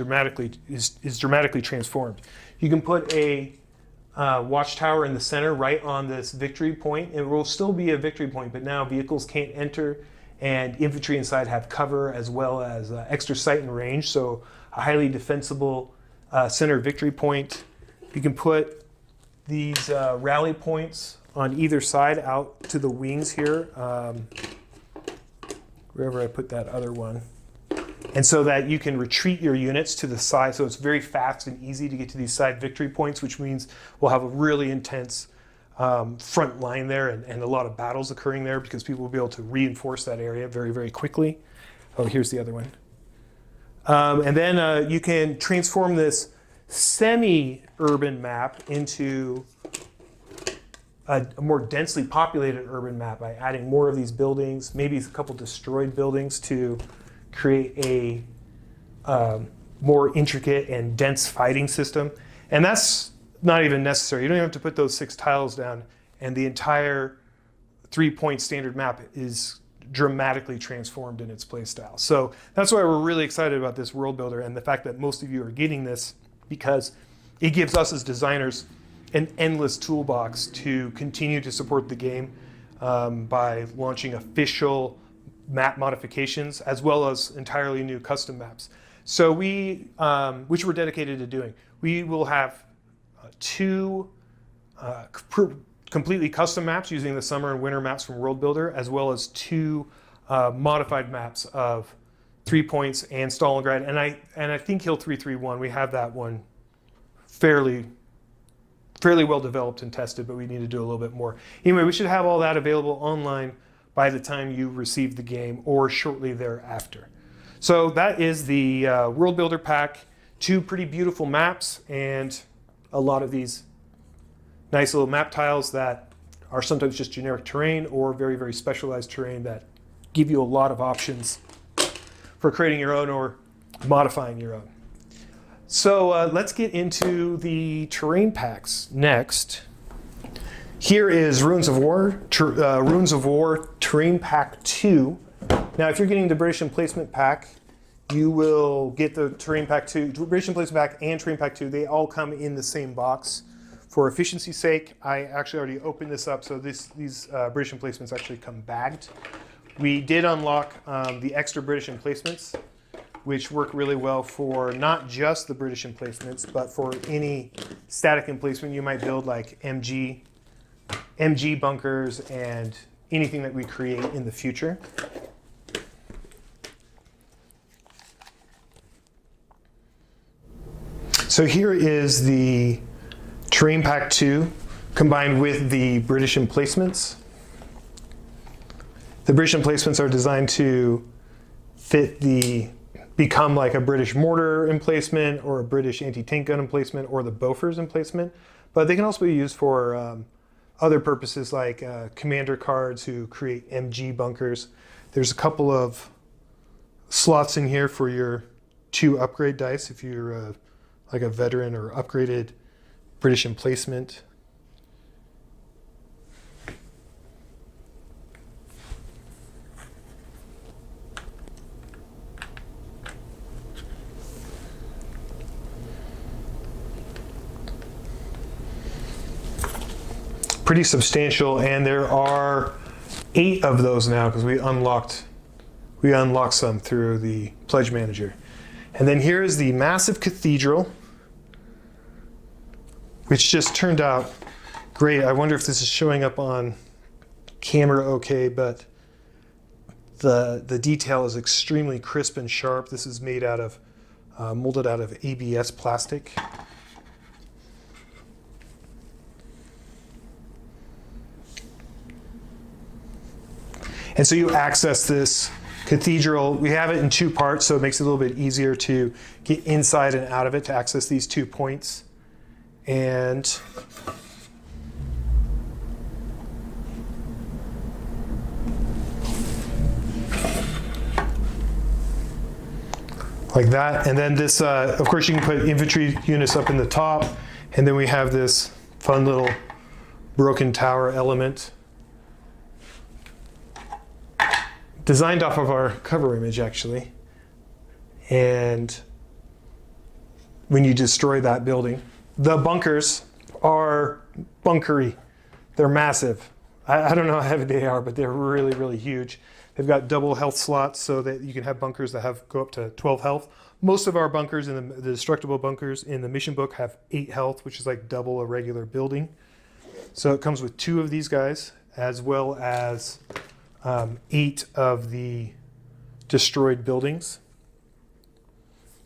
is dramatically transformed. You can put a watchtower in the center right on this victory point. It will still be a victory point, but now vehicles can't enter and infantry inside have cover as well as extra sight and range, so a highly defensible center victory point. You can put these rally points on either side out to the wings here, wherever I put that other one. And so that you can retreat your units to the side, so it's very fast and easy to get to these side victory points, which means we'll have a really intense front line there and a lot of battles occurring there because people will be able to reinforce that area very, very quickly. Oh, here's the other one. And then you can transform this semi-urban map into a more densely populated urban map by adding more of these buildings, maybe a couple destroyed buildings to create a more intricate and dense fighting system. And that's not even necessary. You don't even have to put those 6 tiles down and the entire 3-point standard map is dramatically transformed in its playstyle. So that's why we're really excited about this world builder and the fact that most of you are getting this, because it gives us as designers an endless toolbox to continue to support the game by launching official map modifications as well as entirely new custom maps. So which we're dedicated to doing. We will have 2 completely custom maps using the summer and winter maps from World Builder, as well as 2 modified maps of 3 points and Stalingrad. And I think Hill 331, we have that one fairly well developed and tested, but we need to do a little bit more. Anyway, we should have all that available online by the time you receive the game or shortly thereafter. So that is the World Builder pack. 2 pretty beautiful maps and a lot of these nice little map tiles that are sometimes just generic terrain or very, very specialized terrain that give you a lot of options for creating your own or modifying your own. So let's get into the terrain packs next. Here is Ruins of War Terrain Pack 2. Now, if you're getting the British Emplacement Pack, you will get the Terrain Pack 2, British Emplacement Pack and Terrain Pack 2. They all come in the same box. For efficiency's sake, I actually already opened this up, so these British emplacements actually come bagged. We did unlock the extra British emplacements, which work really well for not just the British emplacements, but for any static emplacement you might build, like MG bunkers and anything that we create in the future. So here is the Terrain Pack 2 combined with the British emplacements. The British emplacements are designed to become like a British mortar emplacement or a British anti-tank gun emplacement or the Bofors emplacement, but they can also be used for other purposes like commander cards who create MG bunkers. There's a couple of slots in here for your 2 upgrade dice if you're like a veteran or upgraded British emplacement. Pretty substantial, and there are 8 of those now because we unlocked some through the Pledge Manager. And then here is the massive cathedral, which just turned out great. I wonder if this is showing up on camera okay, but the detail is extremely crisp and sharp. This is made out of, molded out of ABS plastic. And so you access this cathedral. We have it in 2 parts, so it makes it a little bit easier to get inside and out of it to access these 2 points. And like that. And then this, of course, you can put infantry units up in the top. And then we have this fun little broken tower element, designed off of our cover image, actually. And when you destroy that building, the bunkers are bunkery. They're massive. I don't know how heavy they are, but they're really, really huge. They've got double health slots so that you can have bunkers that go up to 12 health. Most of our bunkers, the destructible bunkers in the mission book, have 8 health, which is like double a regular building. So it comes with 2 of these guys, as well as 8 of the destroyed buildings,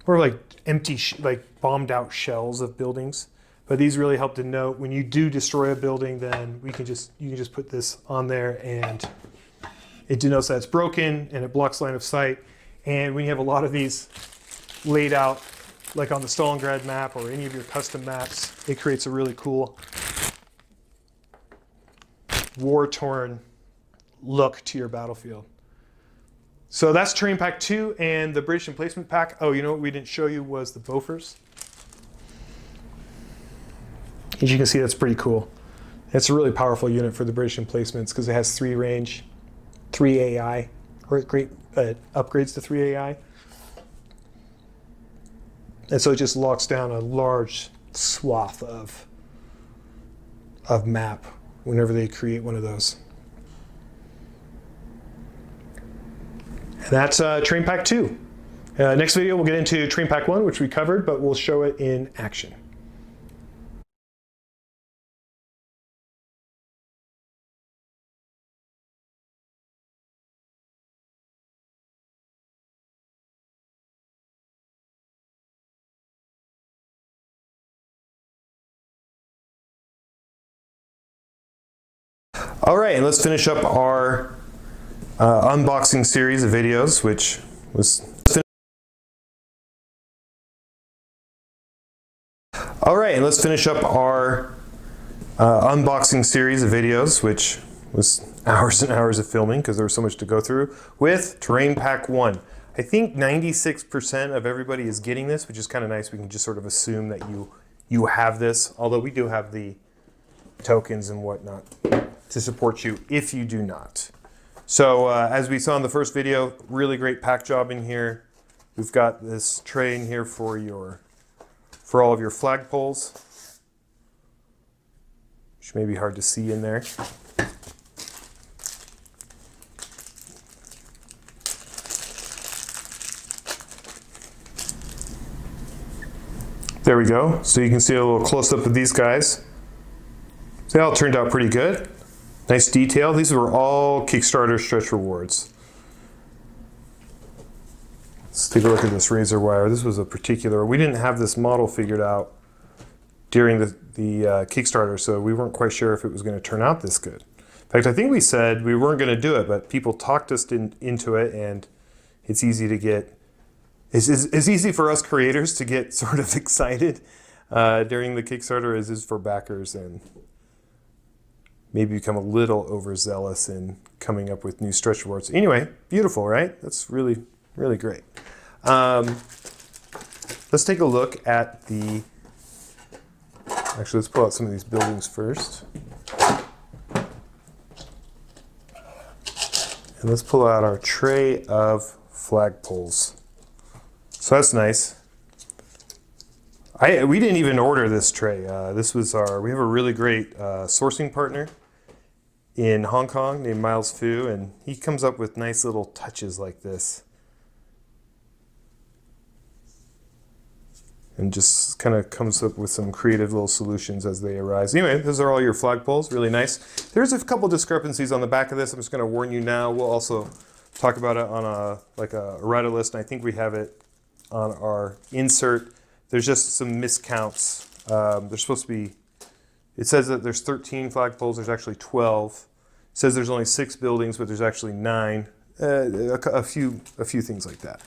or like empty, like bombed out shells of buildings. But these really help to note when you do destroy a building, then you can just put this on there, and it denotes that it's broken and it blocks line of sight. And when you have a lot of these laid out, like on the Stalingrad map or any of your custom maps, it creates a really cool war-torn look to your battlefield. So that's Terrain Pack 2 and the British Emplacement Pack. Oh, you know what we didn't show you was the Bofors. As you can see, that's pretty cool. It's a really powerful unit for the British emplacements because it has 3 range, 3 AI, or great upgrades to 3 AI. And so it just locks down a large swath of map whenever they create one of those. And that's Train Pack 2. Next video we'll get into Train Pack 1, which we covered, but we'll show it in action. All right, and let's finish up our unboxing series of videos, which was hours and hours of filming because there was so much to go through with Terrain Pack 1. I think 96% of everybody is getting this, which is kind of nice. We can just sort of assume that you have this, although we do have the tokens and whatnot to support you if you do not. So as we saw in the first video, really great pack job in here. We've got this tray in here for all of your flagpoles, which may be hard to see in there. There we go. So you can see a little close-up of these guys. They all turned out pretty good. Nice detail. These were all Kickstarter stretch rewards. Let's take a look at this razor wire. This was a particular, we didn't have this model figured out during the Kickstarter, so we weren't quite sure if it was going to turn out this good. In fact, I think we said we weren't going to do it, but people talked us into it, and it's easy to get, it's easy for us creators to get sort of excited during the Kickstarter as is for backers, and maybe become a little overzealous in coming up with new stretch rewards. Anyway, beautiful, right? That's really, really great. Let's take a look at the, actually let's pull out some of these buildings first. And let's pull out our tray of flagpoles. So that's nice. We didn't even order this tray. This was we have a really great sourcing partner in Hong Kong named Miles Fu, and he comes up with nice little touches like this. And just kind of comes up with some creative little solutions as they arise. Anyway, those are all your flagpoles, really nice. There's a couple discrepancies on the back of this. I'm just going to warn you now. We'll also talk about it on a errata list, and I think we have it on our insert. There's just some miscounts. There's supposed to be, it says that there's 13 flagpoles, there's actually 12. It says there's only 6 buildings, but there's actually 9. A few things like that.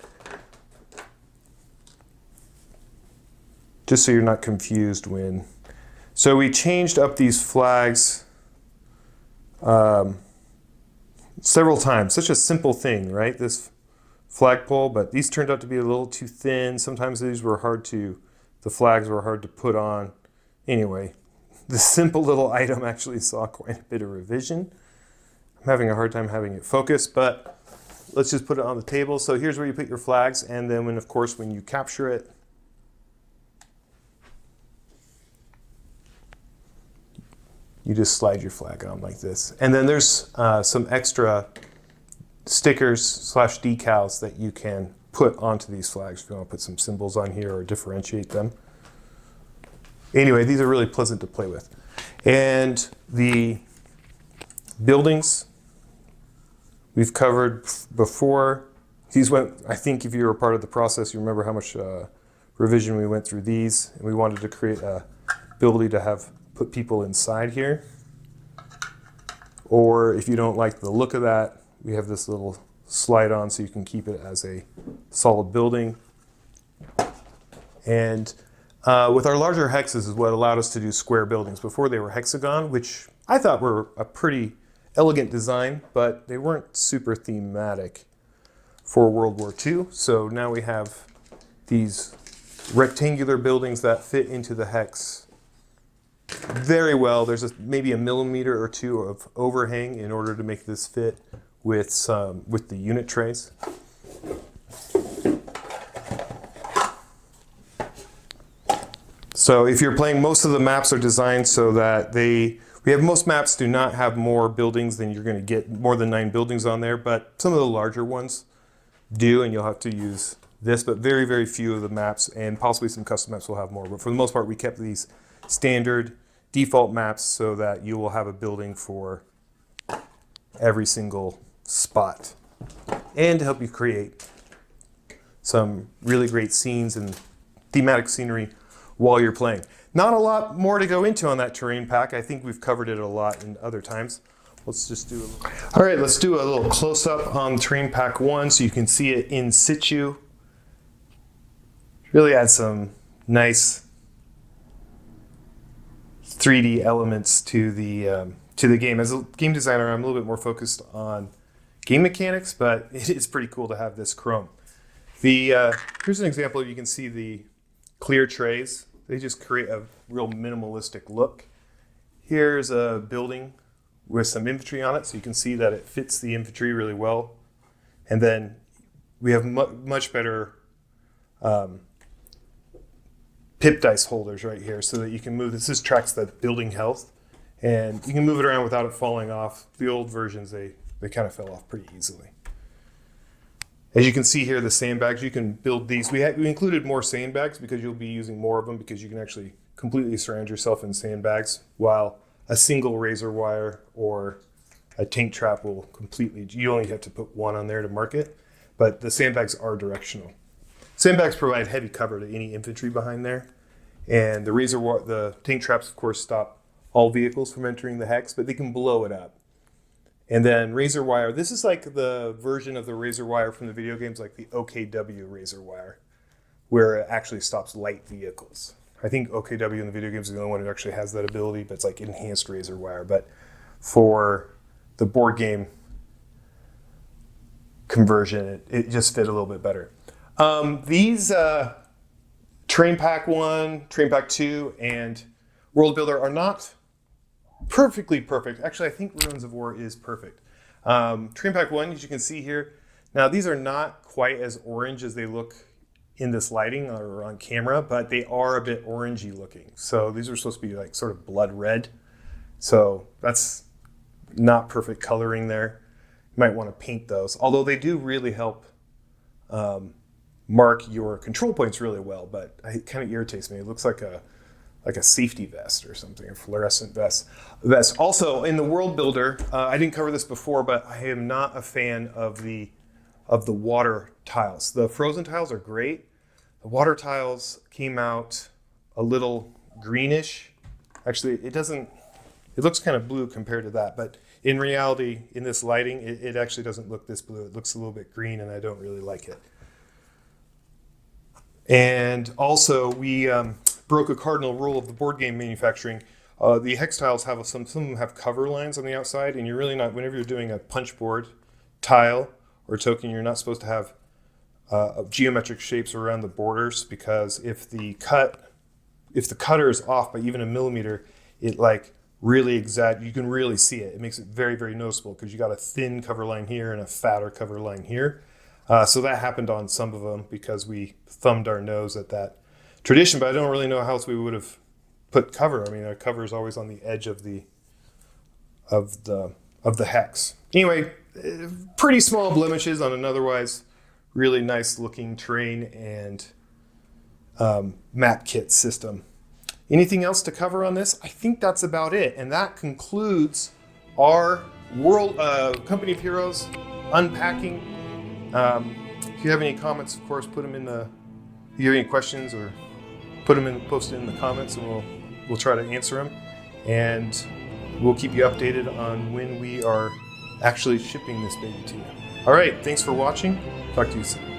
Just so you're not confused when. So we changed up these flags several times. Such a simple thing, right? This flagpole, but these turned out to be a little too thin. Sometimes these were the flags were hard to put on. Anyway, the simple little item actually saw quite a bit of revision. I'm having a hard time having it focus, but let's just put it on the table. So here's where you put your flags, and then when you capture it, you just slide your flag on like this. And then there's some extra stickers / decals that you can put onto these flags if you want to put some symbols on here or differentiate them. Anyway, these are really pleasant to play with. And the buildings we've covered before. These went, I think if you were part of the process, you remember how much revision we went through these, and we wanted to create a ability to put people inside here. Or if you don't like the look of that, we have this little slide on so you can keep it as a solid building. And with our larger hexes is what allowed us to do square buildings. Before they were hexagon, which I thought were a pretty elegant design, but they weren't super thematic for World War II. So now we have these rectangular buildings that fit into the hex very well. There's maybe a millimeter or two of overhang in order to make this fit with the unit trays. So if you're playing, most of the maps are designed so that most maps do not have more buildings than you're going to get, more than 9 buildings on there, but some of the larger ones do, and you'll have to use this, but very, very few of the maps, and possibly some custom maps will have more. But for the most part, we kept these standard default maps so that you will have a building for every single spot, and to help you create some really great scenes and thematic scenery while you're playing. Not a lot more to go into on that terrain pack. I think we've covered it a lot in other times. Let's just do a little. All right, let's do a little close-up on terrain pack 1 so you can see it in situ. Really add some nice 3D elements to the game. As a game designer, I'm a little bit more focused on game mechanics, but it is pretty cool to have this chrome. Here's an example. You can see the clear trays. They just create a real minimalistic look. Here's a building with some infantry on it, so you can see that it fits the infantry really well. And then we have much better pip dice holders right here so that you can move. This tracks the building health, and you can move it around without it falling off. The old versions, they kind of fell off pretty easily. As you can see here, the sandbags, you can build these. We included more sandbags because you'll be using more of them, because you can actually completely surround yourself in sandbags, while a single razor wire or a tank trap will completely, you only have to put one on there to mark it, but the sandbags are directional. Sandbags provide heavy cover to any infantry behind there, and the tank traps, of course, stop all vehicles from entering the hex, but they can blow it up. And then razor wire, this is like the version of the razor wire from the video games, like the OKW razor wire, where it actually stops light vehicles. I think OKW in the video games is the only one who actually has that ability, but it's like enhanced razor wire. But for the board game conversion, it just fit a little bit better. These Terrain Pack 1, Terrain Pack 2, and World Builder are not perfectly perfect. Actually, I think Ruins of War is perfect. Terrain Pack 1, as you can see here, now these are not quite as orange as they look in this lighting or on camera, but they are a bit orangey looking. So these are supposed to be like sort of blood red. So that's not perfect coloring there. You might want to paint those, although they do really help mark your control points really well, but it kind of irritates me. It looks like a safety vest or something, a fluorescent vest. Also, in the World Builder, I didn't cover this before, but I am not a fan of the water tiles. The frozen tiles are great. The water tiles came out a little greenish. Actually, it looks kind of blue compared to that, but in reality, in this lighting, it actually doesn't look this blue. It looks a little bit green, and I don't really like it. And also, we broke a cardinal rule of the board game manufacturing. The hex tiles have some of them have cover lines on the outside, and you're really not, whenever you're doing a punch board tile or token, you're not supposed to have geometric shapes around the borders, because if the cutter is off by even a millimeter, it like really you can really see it. It makes it very, very noticeable, because you got a thin cover line here and a fatter cover line here. So that happened on some of them because we thumbed our nose at that tradition, but I don't really know how else we would have put cover. I mean, a cover is always on the edge of the hex. Anyway, pretty small blemishes on an otherwise really nice looking terrain and map kit system. Anything else to cover on this? I think that's about it, and that concludes our Company of Heroes unpacking. If you have any comments, of course, put them in the. If you have any questions, or post it in the comments, and we'll try to answer them, and we'll keep you updated on when we are actually shipping this baby to you. All right, thanks for watching. Talk to you soon.